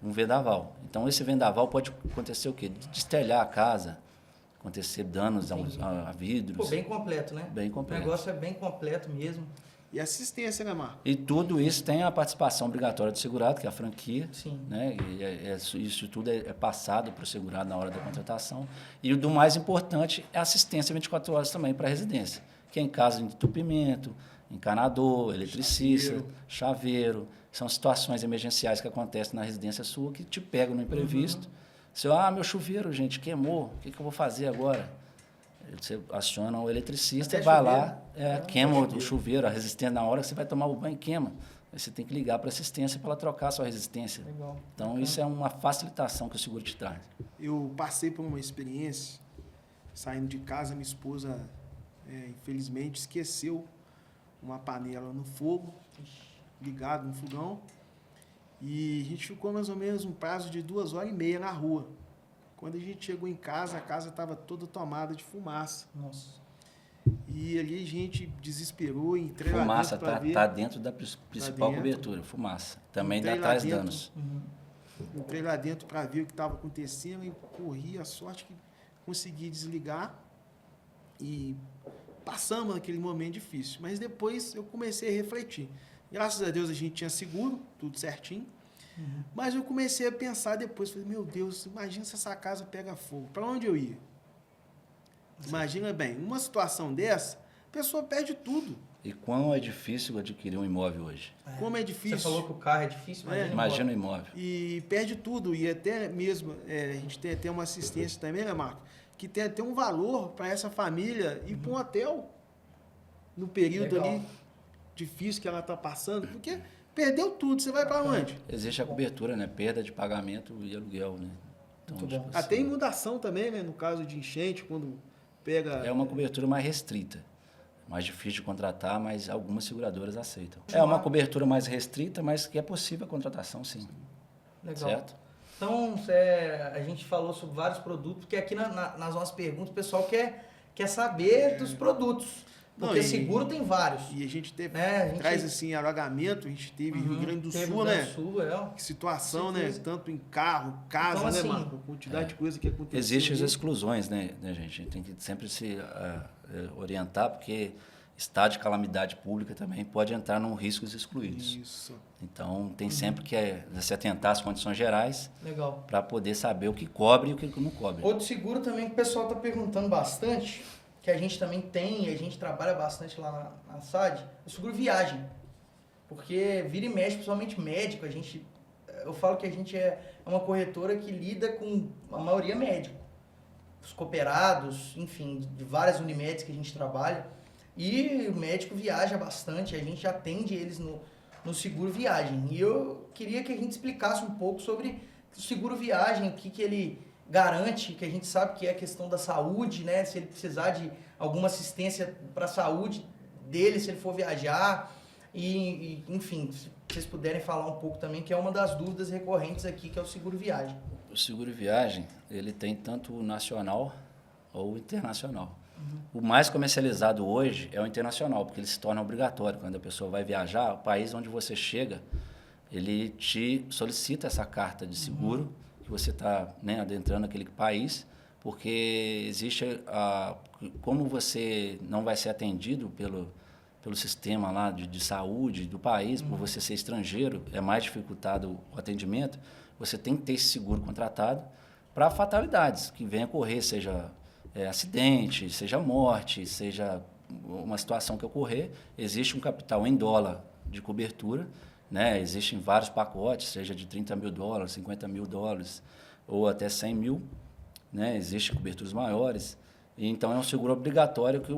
um vendaval. Então esse vendaval pode acontecer o quê? Destelhar a casa, acontecer danos a vidros. Pô, bem completo, né? Bem completo. O negócio é bem completo mesmo. E assistência, né, Marco? E tudo isso tem a participação obrigatória do segurado, que é a franquia. Sim. Né? E isso tudo é passado para o segurado na hora da contratação. E o do mais importante é a assistência 24 horas também para a residência, que é em caso de entupimento, encanador, eletricista, chaveiro. São situações emergenciais que acontecem na residência sua que te pegam no imprevisto. Você, meu chuveiro, gente, queimou, o que eu vou fazer agora? Você aciona o eletricista, Até vai chuveiro. lá, queima o chuveiro, a resistência, na hora que você vai tomar o banho, queima. Aí você tem que ligar para a assistência para ela trocar a sua resistência. Legal. Então, Bacana. isso é uma facilitação que o seguro te traz. Eu passei por uma experiência, saindo de casa, minha esposa, infelizmente, esqueceu uma panela no fogo, ligado no fogão, e a gente ficou mais ou menos um prazo de 2h30 na rua. Quando a gente chegou em casa, a casa estava toda tomada de fumaça. Nossa. E ali a gente desesperou, entrei lá Fumaça dentro para ver. está dentro da principal dentro. cobertura, fumaça. Também Entrei lá traz dentro. danos. Entrei lá dentro para ver o que estava acontecendo e corri, a sorte que consegui desligar e passamos naquele momento difícil. Mas depois eu comecei a refletir. Graças a Deus a gente tinha seguro, tudo certinho. Mas eu comecei a pensar depois, falei, meu Deus, imagina se essa casa pega fogo. Para onde eu ia? Imagina bem, numa situação dessa, a pessoa perde tudo. E quão é difícil adquirir um imóvel hoje? Como é difícil. Você falou que o carro é difícil, mas Imagina o imóvel. E perde tudo. E até mesmo, a gente tem até uma assistência também, né, Marco? Que tem até um valor para essa família ir para um hotel no período Legal. ali difícil que ela está passando. Porque perdeu tudo. Você vai para onde? Existe a cobertura, né? Perda de pagamento e aluguel, né? Então, Muito tipo bom. assim, Até inundação também, né? No caso de enchente, quando pega... é uma cobertura mais restrita. Mais difícil de contratar, mas algumas seguradoras aceitam. É uma cobertura mais restrita, mas que é possível a contratação, sim. Legal. Certo? Então, a gente falou sobre vários produtos, porque aqui nas nossas perguntas o pessoal quer saber dos produtos. Porque Não, seguro tem vários. E a gente teve, Né? A gente- traz assim, alagamento, a gente teve Rio Grande do Teve Sul, Rio né? Grande do Sul, Que situação, Com né? certeza. Tanto em carro, casa, Então, né, assim, Marco? A quantidade de coisa que aconteceu. Existem as ali. exclusões, né, gente? A gente tem que sempre se orientar, porque estado de calamidade pública também pode entrar num riscos excluídos. Isso. Então, tem sempre que se atentar às condições gerais legal. para poder saber o que cobre e o que não cobre. Outro seguro também que o pessoal está perguntando bastante, que a gente também tem, e a gente trabalha bastante lá na SAD, é o seguro viagem. Porque vira e mexe, principalmente médico, eu falo que a gente é uma corretora que lida com a maioria médico. Os cooperados, enfim, de várias Unimedes que a gente trabalha. E o médico viaja bastante, a gente atende eles no seguro viagem. E eu queria que a gente explicasse um pouco sobre o seguro viagem, o que ele garante, que a gente sabe que é a questão da saúde, né? Se ele precisar de alguma assistência para a saúde dele, se ele for viajar. E, enfim, se vocês puderem falar um pouco também, que é uma das dúvidas recorrentes aqui, que é o seguro viagem. O seguro viagem, ele tem tanto o nacional ou o internacional. O mais comercializado hoje é o internacional, porque ele se torna obrigatório. Quando a pessoa vai viajar, o país onde você chega, ele te solicita essa carta de seguro, que você está, né, adentrando aquele país, porque existe como você não vai ser atendido pelo sistema lá de saúde do país, por você ser estrangeiro, é mais dificultado o atendimento, você tem que ter esse seguro contratado para fatalidades que venham a ocorrer, seja acidente, seja morte, seja uma situação que ocorrer, existe um capital em dólar de cobertura, né? Existem vários pacotes, seja de $30 mil, $50 mil ou até 100 mil, né? Existem coberturas maiores. Então, é um seguro obrigatório que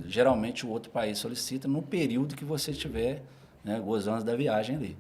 geralmente o outro país solicita no período que você estiver, né, gozando da viagem ali.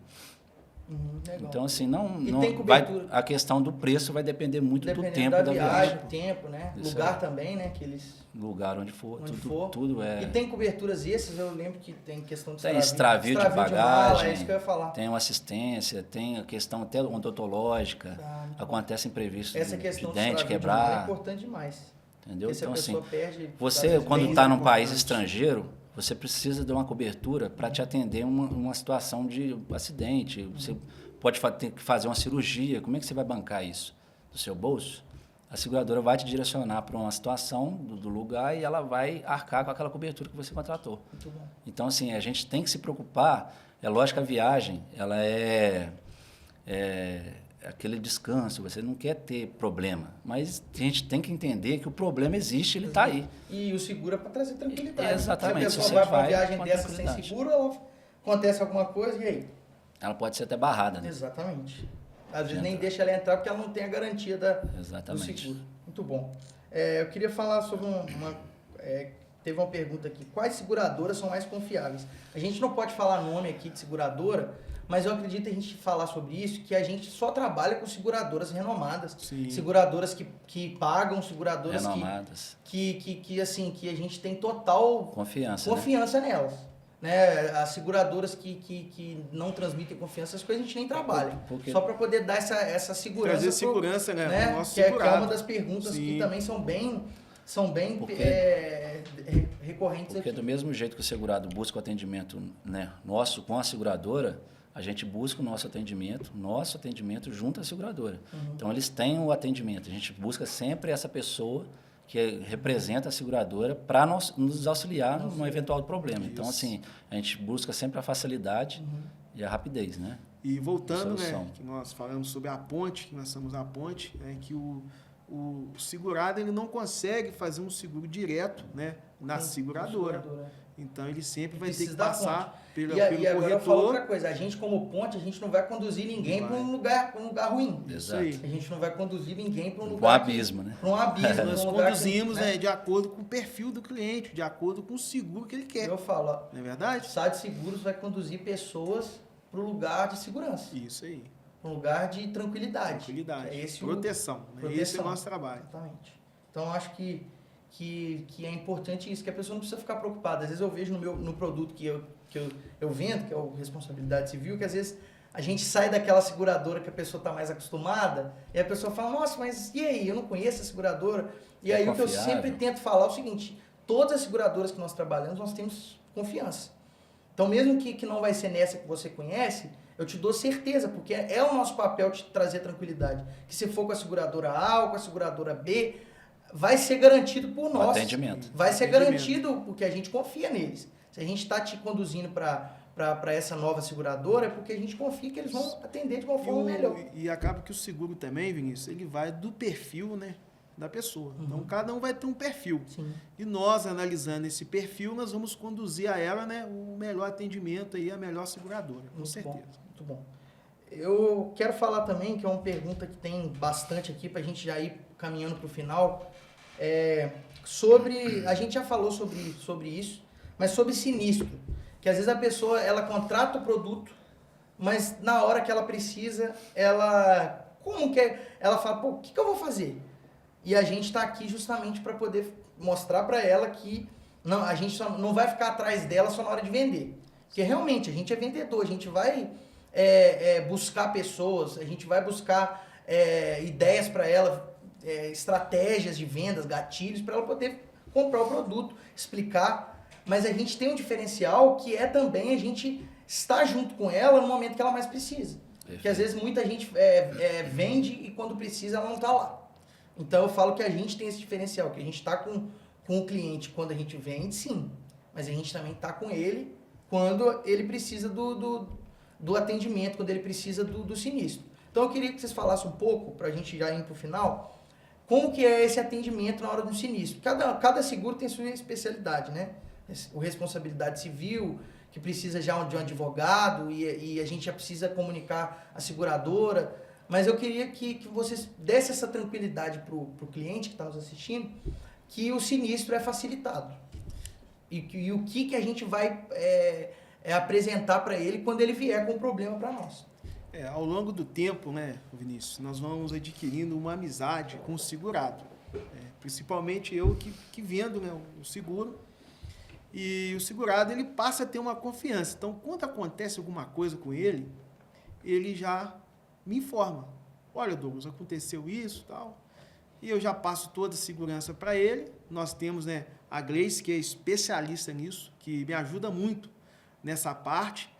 Legal. Então, assim, não tem vai, a questão do preço vai depender muito do tempo da viagem. Tempo, né? Isso lugar também, né? Que eles... Lugar onde for, onde tudo, for. tudo é... E tem coberturas extras, eu lembro que tem questão de tem extravio de bagagem, mala, é isso que eu ia falar. tem uma assistência, tem a questão até odontológica, acontece imprevistos essa de questão dente de quebrar. É importante demais. Entendeu? Porque Então, se a pessoa assim, perde, você, quando está num país importante. estrangeiro, você precisa de uma cobertura para te atender uma situação de acidente. Você pode ter que fazer uma cirurgia. Como é que você vai bancar isso? Do seu bolso? A seguradora vai te direcionar para uma situação do lugar e ela vai arcar com aquela cobertura que você contratou. Muito bom. Então, assim, a gente tem que se preocupar. É lógico que a viagem, ela é aquele descanso, você não quer ter problema. Mas a gente tem que entender que o problema existe, ele está aí. E o seguro é para trazer tranquilidade. Exatamente. Se a pessoa vai para uma viagem com dessa sem tranquilidade. seguro, acontece alguma coisa e aí? Ela pode ser até barrada, né? Exatamente. Às vezes Entra. nem deixa ela entrar porque ela não tem a garantia do Exatamente. seguro. Muito bom. Eu queria falar sobre teve uma pergunta aqui. Quais seguradoras são mais confiáveis? A gente não pode falar nome aqui de seguradora, mas eu acredito a gente falar sobre isso, que a gente só trabalha com seguradoras renomadas. Sim. Seguradoras que pagam, seguradoras Renomadas. que a gente tem total Confiança, né? nelas. Né? As seguradoras que não transmitem confiança, as coisas a gente nem trabalha. Porque- Só para poder dar essa segurança. Trazer segurança, né? Pro nosso Que é segurado. uma das perguntas Sim. que também são bem recorrentes Porque aqui. do mesmo jeito que o segurado busca o atendimento, né, nosso com a seguradora, a gente busca o nosso atendimento junto à seguradora. Então, eles têm o atendimento. A gente busca sempre essa pessoa que representa a seguradora para nos auxiliar num eventual problema. Então, Isso. assim, a gente busca sempre a facilidade e a rapidez, né? E voltando, Solução. né, que nós falamos sobre a ponte, que nós estamos na ponte, que o segurado ele não consegue fazer um seguro direto, né, na seguradora. Então ele sempre vai ter Precisa que da passar pelo E agora eu falo outra corretor. coisa, a gente como ponte, a gente não vai conduzir ninguém para um lugar ruim. Isso Exato. aí. A gente não vai conduzir ninguém para um Com lugar abismo, né? Para um abismo. pra Nós um lugar conduzimos que, de acordo com o perfil do cliente, de acordo com o seguro que ele quer. Eu falo, ó, Não é o verdade? SAD Seguros vai conduzir pessoas para o lugar de segurança, Isso aí. para um lugar de tranquilidade. Tranquilidade. Que é esse Proteção. Né? proteção. Esse é o nosso trabalho. Exatamente. Então, eu acho que é importante isso, que a pessoa não precisa ficar preocupada. Às vezes eu vejo no produto que eu vendo, que é o Responsabilidade Civil, que às vezes a gente sai daquela seguradora que a pessoa está mais acostumada, e a pessoa fala, nossa, mas e aí? Eu não conheço a seguradora. E aí o que eu confiável. sempre tento falar é o seguinte, todas as seguradoras que nós trabalhamos, nós temos confiança. Então, mesmo que não vai ser nessa que você conhece, eu te dou certeza, porque é o nosso papel te trazer tranquilidade. Que se for com a seguradora A ou com a seguradora B, vai ser garantido por nós. Atendimento. Vai ser Atendimento. garantido porque a gente confia neles. Se a gente está te conduzindo para essa nova seguradora, é porque a gente confia que eles vão atender de uma forma melhor. E acaba que o seguro também, Vinícius, ele vai do perfil, né, da pessoa. Então, cada um vai ter um perfil. Sim. E nós, analisando esse perfil, nós vamos conduzir a ela, né, o melhor atendimento e a melhor seguradora, com Muito certeza. bom, muito bom. Eu quero falar também, que é uma pergunta que tem bastante aqui, para a gente já ir caminhando para o final, a gente já falou sobre isso, mas sobre sinistro, que às vezes a pessoa, ela contrata o produto, mas na hora que ela precisa, ela fala, pô, o que eu vou fazer? E a gente está aqui justamente para poder mostrar para ela que não, a gente só não vai ficar atrás dela só na hora de vender. Porque realmente a gente é vendedor, a gente vai buscar pessoas, a gente vai buscar ideias para ela, estratégias de vendas, gatilhos, para ela poder comprar o produto, explicar. Mas a gente tem um diferencial que é também a gente estar junto com ela no momento que ela mais precisa. Porque às vezes muita gente vende e quando precisa ela não está lá. Então eu falo que a gente tem esse diferencial, que a gente está com o cliente quando a gente vende, sim. Mas a gente também está com ele quando ele precisa do atendimento, quando ele precisa do sinistro. Então eu queria que vocês falassem um pouco, para a gente já ir para o final, como que é esse atendimento na hora do sinistro. Cada seguro tem sua especialidade, né? O responsabilidade civil, que precisa já de um advogado, e a gente já precisa comunicar a seguradora. Mas eu queria que vocês dessem essa tranquilidade para o cliente que está nos assistindo, que o sinistro é facilitado. E o que a gente vai apresentar para ele quando ele vier com um problema para nós. Ao longo do tempo, né, Vinícius, nós vamos adquirindo uma amizade com o segurado. Principalmente eu que vendo, né, o seguro. E o segurado, ele passa a ter uma confiança. Então, quando acontece alguma coisa com ele, ele já me informa. Olha, Douglas, aconteceu isso e tal. E eu já passo toda a segurança para ele. Nós temos, né, a Gleice, que é especialista nisso, que me ajuda muito nessa parte.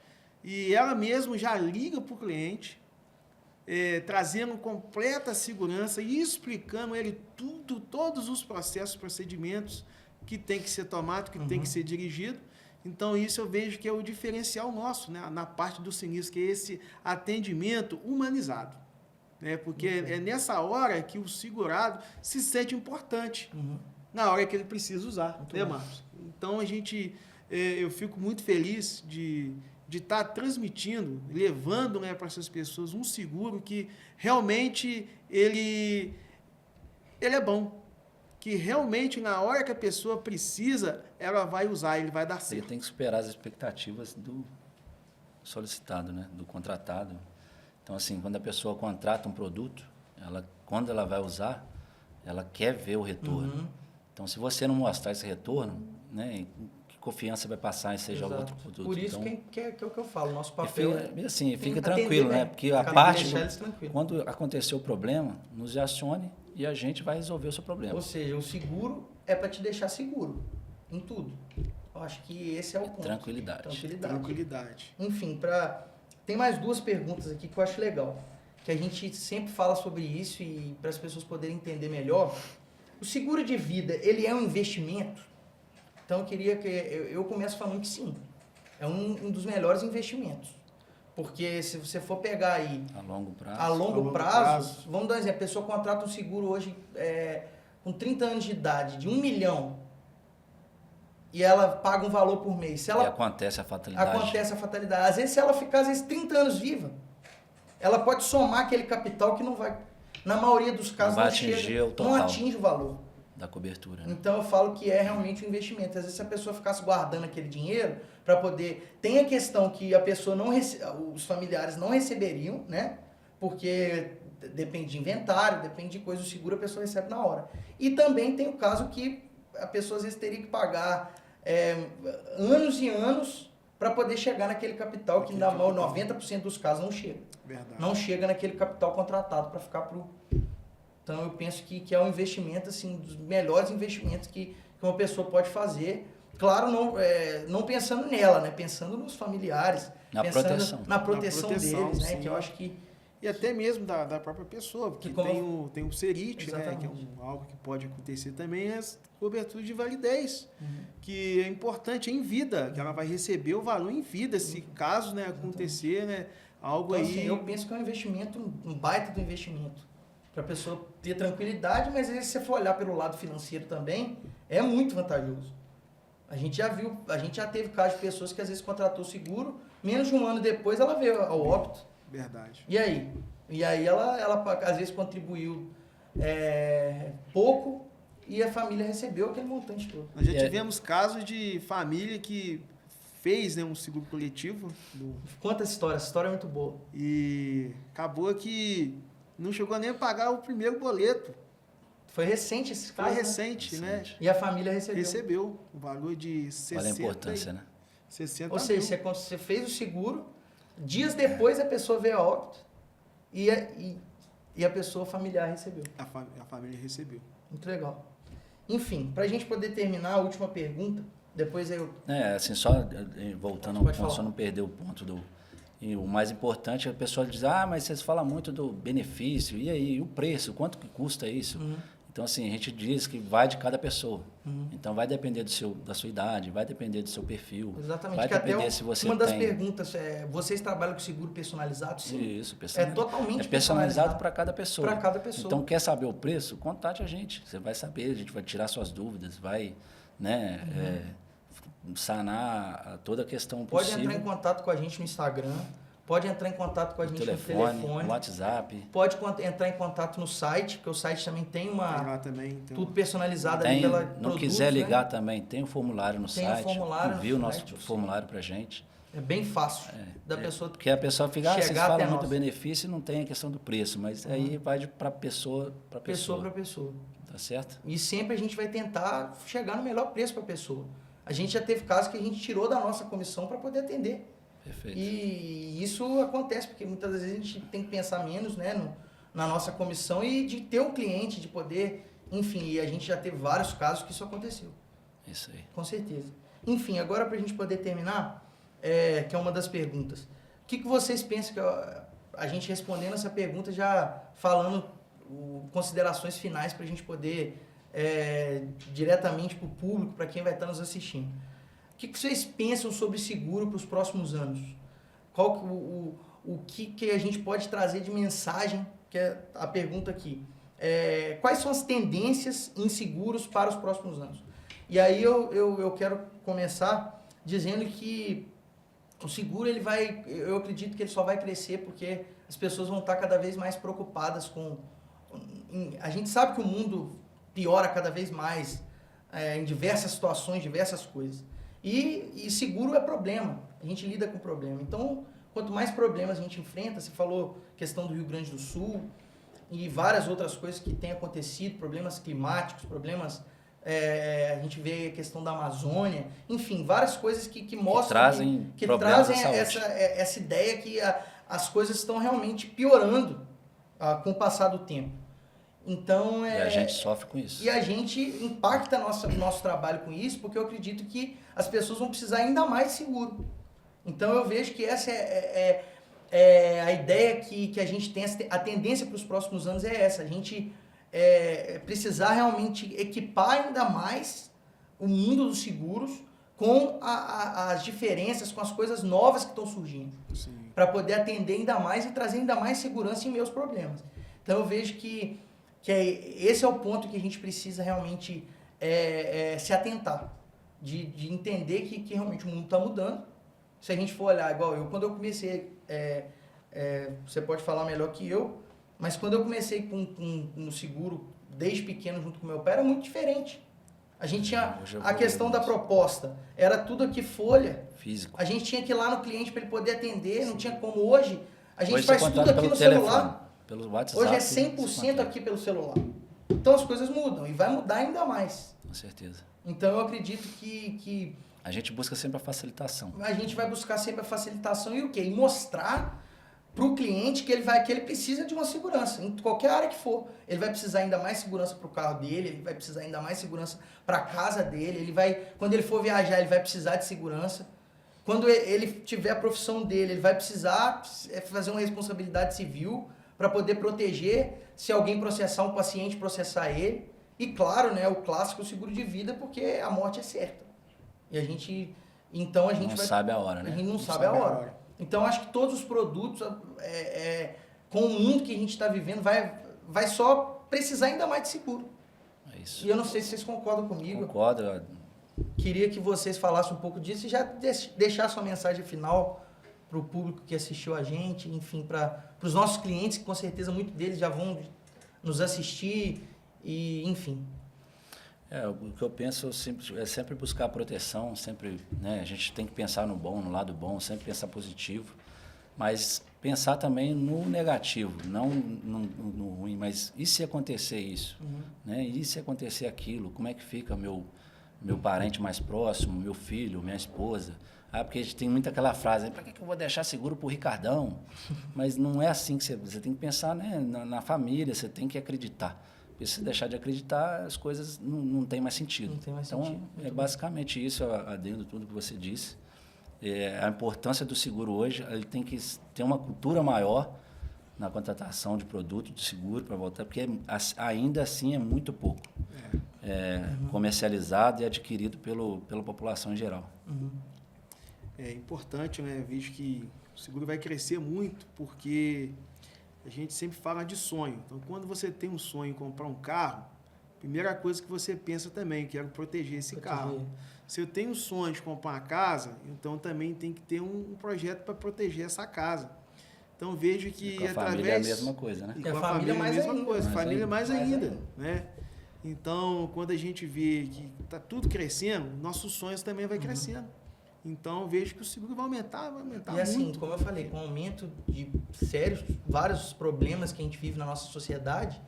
E ela mesmo já liga para o cliente, trazendo completa segurança e explicando ele todos os processos, procedimentos que tem que ser tomado, que tem que ser dirigido. Então, isso eu vejo que é o diferencial nosso, né, na parte do sinistro, que é esse atendimento humanizado. Né, porque é nessa hora que o segurado se sente importante, na hora que ele precisa usar, né, Marcos? Então, eu fico muito feliz de estar transmitindo, levando, né, para essas pessoas um seguro que realmente ele é bom. Que realmente, na hora que a pessoa precisa, ela vai usar, ele vai dar certo. Ele tem que superar as expectativas do solicitado, né? Do contratado. Então, assim, quando a pessoa contrata um produto, quando ela vai usar, ela quer ver o retorno. Então, se você não mostrar esse retorno, né, que confiança vai passar em seja outro produto? Por isso então, que é o que eu falo, nosso papel assim, fica tranquilo, né? Porque a parte, quando acontecer o problema, nos acione e a gente vai resolver o seu problema. Ou seja, o seguro é para te deixar seguro em tudo. Eu acho que esse é o ponto. Tranquilidade. Enfim, tem mais duas perguntas aqui que eu acho legal, que a gente sempre fala sobre isso e para as pessoas poderem entender melhor. O seguro de vida, ele é um investimento? Então eu queria que eu comece falando que sim. É um dos melhores investimentos. Porque se você for pegar aí... A longo prazo, vamos dar um exemplo. A pessoa contrata um seguro hoje com 30 anos de idade, de 1 milhão, e ela paga um valor por mês. E acontece a fatalidade. Às vezes, se ela ficar 30 anos viva, ela pode somar aquele capital que não vai... Na maioria dos casos, não atinge o valor da cobertura. Né? Então, eu falo que é realmente um investimento. Às vezes, se a pessoa ficasse guardando aquele dinheiro para poder... Tem a questão que a pessoa os familiares não receberiam, né? Porque depende de inventário, depende de coisa, o seguro a pessoa recebe na hora. E também tem o caso que a pessoa, às vezes, teria que pagar anos e anos para poder chegar naquele capital que, na 90% dos casos, não chega. Verdade. Não chega naquele capital contratado para ficar pro... Então, eu penso que é um investimento, assim, dos melhores investimentos que uma pessoa pode fazer. Claro, não pensando nela, né? Pensando nos familiares. Na proteção deles, né? Sim. Que eu acho que... E até mesmo da própria pessoa, porque tem o CERIT, né? Que é algo que pode acontecer também, é cobertura de validez, que é importante em vida, que ela vai receber o valor em vida, se caso, né, acontecer, né, algo então, aí... Assim, eu penso que é um investimento, um baita do investimento. Para a pessoa ter tranquilidade, mas às vezes, se você for olhar pelo lado financeiro também, é muito vantajoso. A gente já teve casos de pessoas que às vezes contratou seguro, menos de um ano depois ela veio ao óbito. Verdade. E aí ela às vezes contribuiu pouco e a família recebeu aquele montante todo. Nós já tivemos casos de família que fez, né, um seguro coletivo. Conta essa história é muito boa. E acabou que não chegou nem a pagar o primeiro boleto. Foi recente esse caso. Foi recente, né? E a família recebeu. Recebeu o valor de 60. Olha a importância, né? 60 Ou seja, você fez o seguro, dias depois a pessoa veio a óbito e a pessoa familiar recebeu. A família recebeu. Muito legal. Enfim, para a gente poder terminar, a última pergunta, depois eu... assim, só voltando ao ponto, só não perder o ponto do... E o mais importante é a pessoa dizer, mas vocês falam muito do benefício, e aí, o preço, quanto que custa isso? Então, Então, assim, a gente diz que vai de cada pessoa. Então, vai depender da sua idade, vai depender do seu perfil. Exatamente. Vai que até depender se você uma das tem... perguntas é, vocês trabalham com seguro personalizado? Sim. Isso, É totalmente personalizado para cada pessoa. Para cada pessoa. Então, quer saber o preço? Contate a gente. Você vai saber, a gente vai tirar suas dúvidas, vai, né, sanar toda a questão possível. Pode entrar em contato com a gente no Instagram, pode entrar em contato com a gente no telefone, no WhatsApp. Pode entrar em contato no site, porque o site também tem tudo personalizado ali pela Não produto, quiser ligar também, tem um formulário no site. Formulário envia o nosso formulário para a gente. É bem fácil da pessoa. Porque a pessoa fica, vocês chegar falam até muito nós. benefício e não tem a questão do preço, mas aí vai para pessoa para pessoa. Pessoa para pessoa. Tá certo? E sempre a gente vai tentar chegar no melhor preço para a pessoa. A gente já teve casos que a gente tirou da nossa comissão para poder atender. Perfeito. E isso acontece, porque muitas vezes a gente tem que pensar menos, né, na nossa comissão e de ter um cliente, de poder, enfim, e a gente já teve vários casos que isso aconteceu. Isso aí. Com certeza. Enfim, agora para a gente poder terminar, que é uma das perguntas. O que vocês pensam que a gente respondendo essa pergunta, já falando considerações finais para a gente poder, diretamente para o público, para quem vai estar nos assistindo. O que vocês pensam sobre seguro para os próximos anos? Qual o que a gente pode trazer de mensagem, que é a pergunta aqui. Quais são as tendências em seguros para os próximos anos? E aí eu quero começar dizendo que o seguro, eu acredito que ele só vai crescer porque as pessoas vão estar cada vez mais preocupadas a gente sabe que o mundo piora cada vez mais em diversas situações, diversas coisas. E seguro é problema, a gente lida com problema. Então, quanto mais problemas a gente enfrenta, você falou questão do Rio Grande do Sul e várias outras coisas que têm acontecido, problemas climáticos, problemas, a gente vê a questão da Amazônia, enfim, várias coisas que mostram, que trazem essa ideia que as coisas estão realmente piorando com o passar do tempo. Então, e a gente sofre com isso. E a gente impacta nosso trabalho com isso, porque eu acredito que as pessoas vão precisar ainda mais de seguro. Então, eu vejo que essa é a ideia que a gente tem, a tendência para os próximos anos é essa, a gente precisar realmente equipar ainda mais o mundo dos seguros com as diferenças, com as coisas novas que estão surgindo, para poder atender ainda mais e trazer ainda mais segurança em meus problemas. Então, eu vejo que esse é o ponto que a gente precisa realmente se atentar, de entender que realmente o mundo está mudando. Se a gente for olhar, igual quando eu comecei, você pode falar melhor que eu, mas quando eu comecei no seguro, desde pequeno, junto com meu pai, era muito diferente. A gente tinha a questão da proposta, era tudo aqui folha. Físico. A gente tinha que ir lá no cliente para ele poder atender, não tinha como hoje. A gente hoje faz tudo aqui no celular. Pelo WhatsApp. Hoje é 100% aqui pelo celular. Então as coisas mudam e vai mudar ainda mais. Com certeza. Então eu acredito que a gente busca sempre a facilitação. A gente vai buscar sempre a facilitação e o quê? E mostrar para o cliente que ele precisa de uma segurança, em qualquer área que for. Ele vai precisar ainda mais segurança para o carro dele, ele vai precisar ainda mais segurança para a casa dele, quando ele for viajar, ele vai precisar de segurança. Quando ele tiver a profissão dele, ele vai precisar fazer uma responsabilidade civil para poder proteger, se alguém processar um paciente, processar ele. E claro, né, o clássico, o seguro de vida, porque a morte é certa. E a gente não sabe a hora, né? A gente não sabe a hora. Então, acho que todos os produtos, com o mundo que a gente está vivendo, vai só precisar ainda mais de seguro. É isso. E eu não sei se vocês concordam comigo. Concordo. Queria que vocês falassem um pouco disso e já deixassem sua mensagem final para o público que assistiu a gente, enfim, para os nossos clientes, que com certeza muitos deles já vão nos assistir, e enfim. O que eu penso é sempre buscar a proteção, sempre, né, a gente tem que pensar no bom, no lado bom, sempre pensar positivo, mas pensar também no negativo, não no ruim, mas e se acontecer isso? Né? E se acontecer aquilo? Como é que fica meu parente mais próximo, meu filho, minha esposa? Porque a gente tem muito aquela frase, para que eu vou deixar seguro para o Ricardão? Mas não é assim que você tem que pensar, né, na família, você tem que acreditar. Porque se deixar de acreditar, as coisas não têm mais sentido. Não tem mais então, sentido. é basicamente isso, adendo tudo que você disse. A importância do seguro hoje, ele tem que ter uma cultura maior, na contratação de produto de seguro para voltar, porque ainda assim é muito pouco comercializado e adquirido pela população em geral. É importante, né? Vejo que o seguro vai crescer muito, porque a gente sempre fala de sonho. Então, quando você tem um sonho em comprar um carro, a primeira coisa que você pensa também, quero proteger esse carro. Se eu tenho um sonho de comprar uma casa, então também tem que ter um projeto para proteger essa casa. Então, vejo que E com a através... família é a mesma coisa, né? E com a família mais é a mesma ainda. coisa, Mais família ainda. mais Mais ainda, ainda. né? Então, quando a gente vê que está tudo crescendo, nossos sonhos também vai crescendo. Então, vejo que o seguro vai aumentar E assim, muito. como eu falei, com o aumento de vários problemas que a gente vive na nossa sociedade,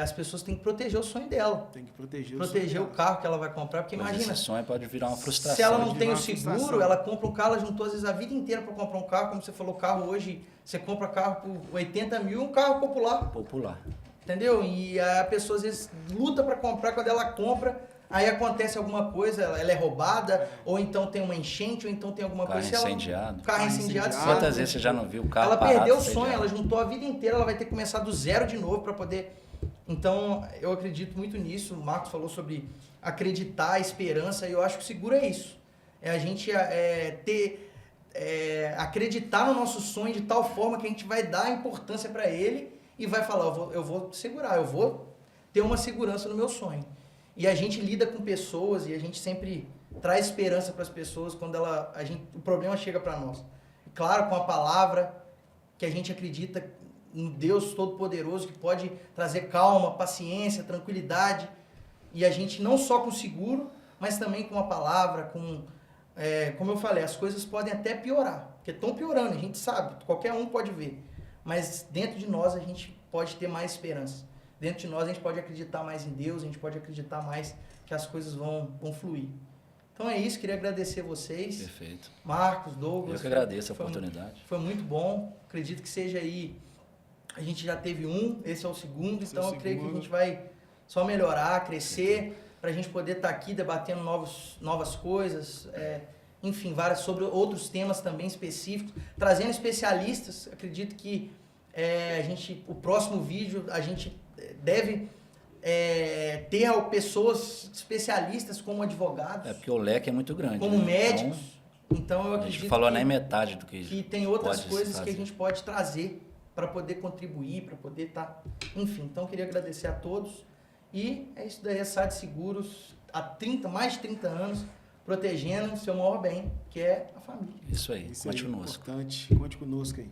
as pessoas têm que proteger o sonho dela. Tem que proteger Proteger o sonho carro que ela vai comprar, porque Mas imagina, esse sonho pode virar uma frustração. se ela não pode tem virar o uma seguro, frustração. ela compra um carro, ela juntou às vezes a vida inteira para comprar um carro, como você falou, carro hoje, você compra carro por 80 mil, um carro popular, Popular. entendeu? E a pessoa às vezes luta para comprar, quando ela compra, aí acontece alguma coisa, ela é roubada, ou então tem uma enchente, ou então tem alguma Carro coisa. Se ela- incendiado. Carro incendiado. se Quantas ela- vezes você já não viu o carro ela parado, perdeu o sonho, incendiado? ela juntou a vida inteira, ela vai ter que começar do zero de novo para poder. Então, eu acredito muito nisso. O Marcos falou sobre acreditar, esperança, e eu acho que o seguro é isso. É a gente acreditar no nosso sonho de tal forma que a gente vai dar importância para ele e vai falar, eu vou segurar, eu vou ter uma segurança no meu sonho. E a gente lida com pessoas e a gente sempre traz esperança para as pessoas quando o problema chega para nós. Claro, com a palavra, que a gente acredita um Deus Todo-Poderoso que pode trazer calma, paciência, tranquilidade. E a gente não só com seguro, mas também com a palavra, como eu falei, as coisas podem até piorar. Porque estão piorando, a gente sabe, qualquer um pode ver. Mas dentro de nós a gente pode ter mais esperança. Dentro de nós a gente pode acreditar mais em Deus, a gente pode acreditar mais que as coisas vão fluir. Então é isso, queria agradecer vocês. Perfeito. Marcos, Douglas. Eu que agradeço a oportunidade. Foi muito bom. Acredito que seja aí. A gente já teve esse é o segundo, Esse é então o eu creio que a segundo. gente vai só melhorar, crescer, para a gente poder estar aqui debatendo novas coisas, enfim, sobre outros temas também específicos, trazendo especialistas. Acredito que o próximo vídeo a gente deve ter pessoas especialistas como advogados, Porque o leque é muito grande. como né? médicos. Então eu A acredito gente falou que, nem metade do que tem outras pode coisas se que a fazer. gente pode trazer para poder contribuir, para poder estar... Enfim, então eu queria agradecer a todos. E é isso daí, a SAD Seguros, há mais de 30 anos, protegendo o seu maior bem, que é a família. Isso aí, Isso aí, conte conosco. importante. Conte conosco aí.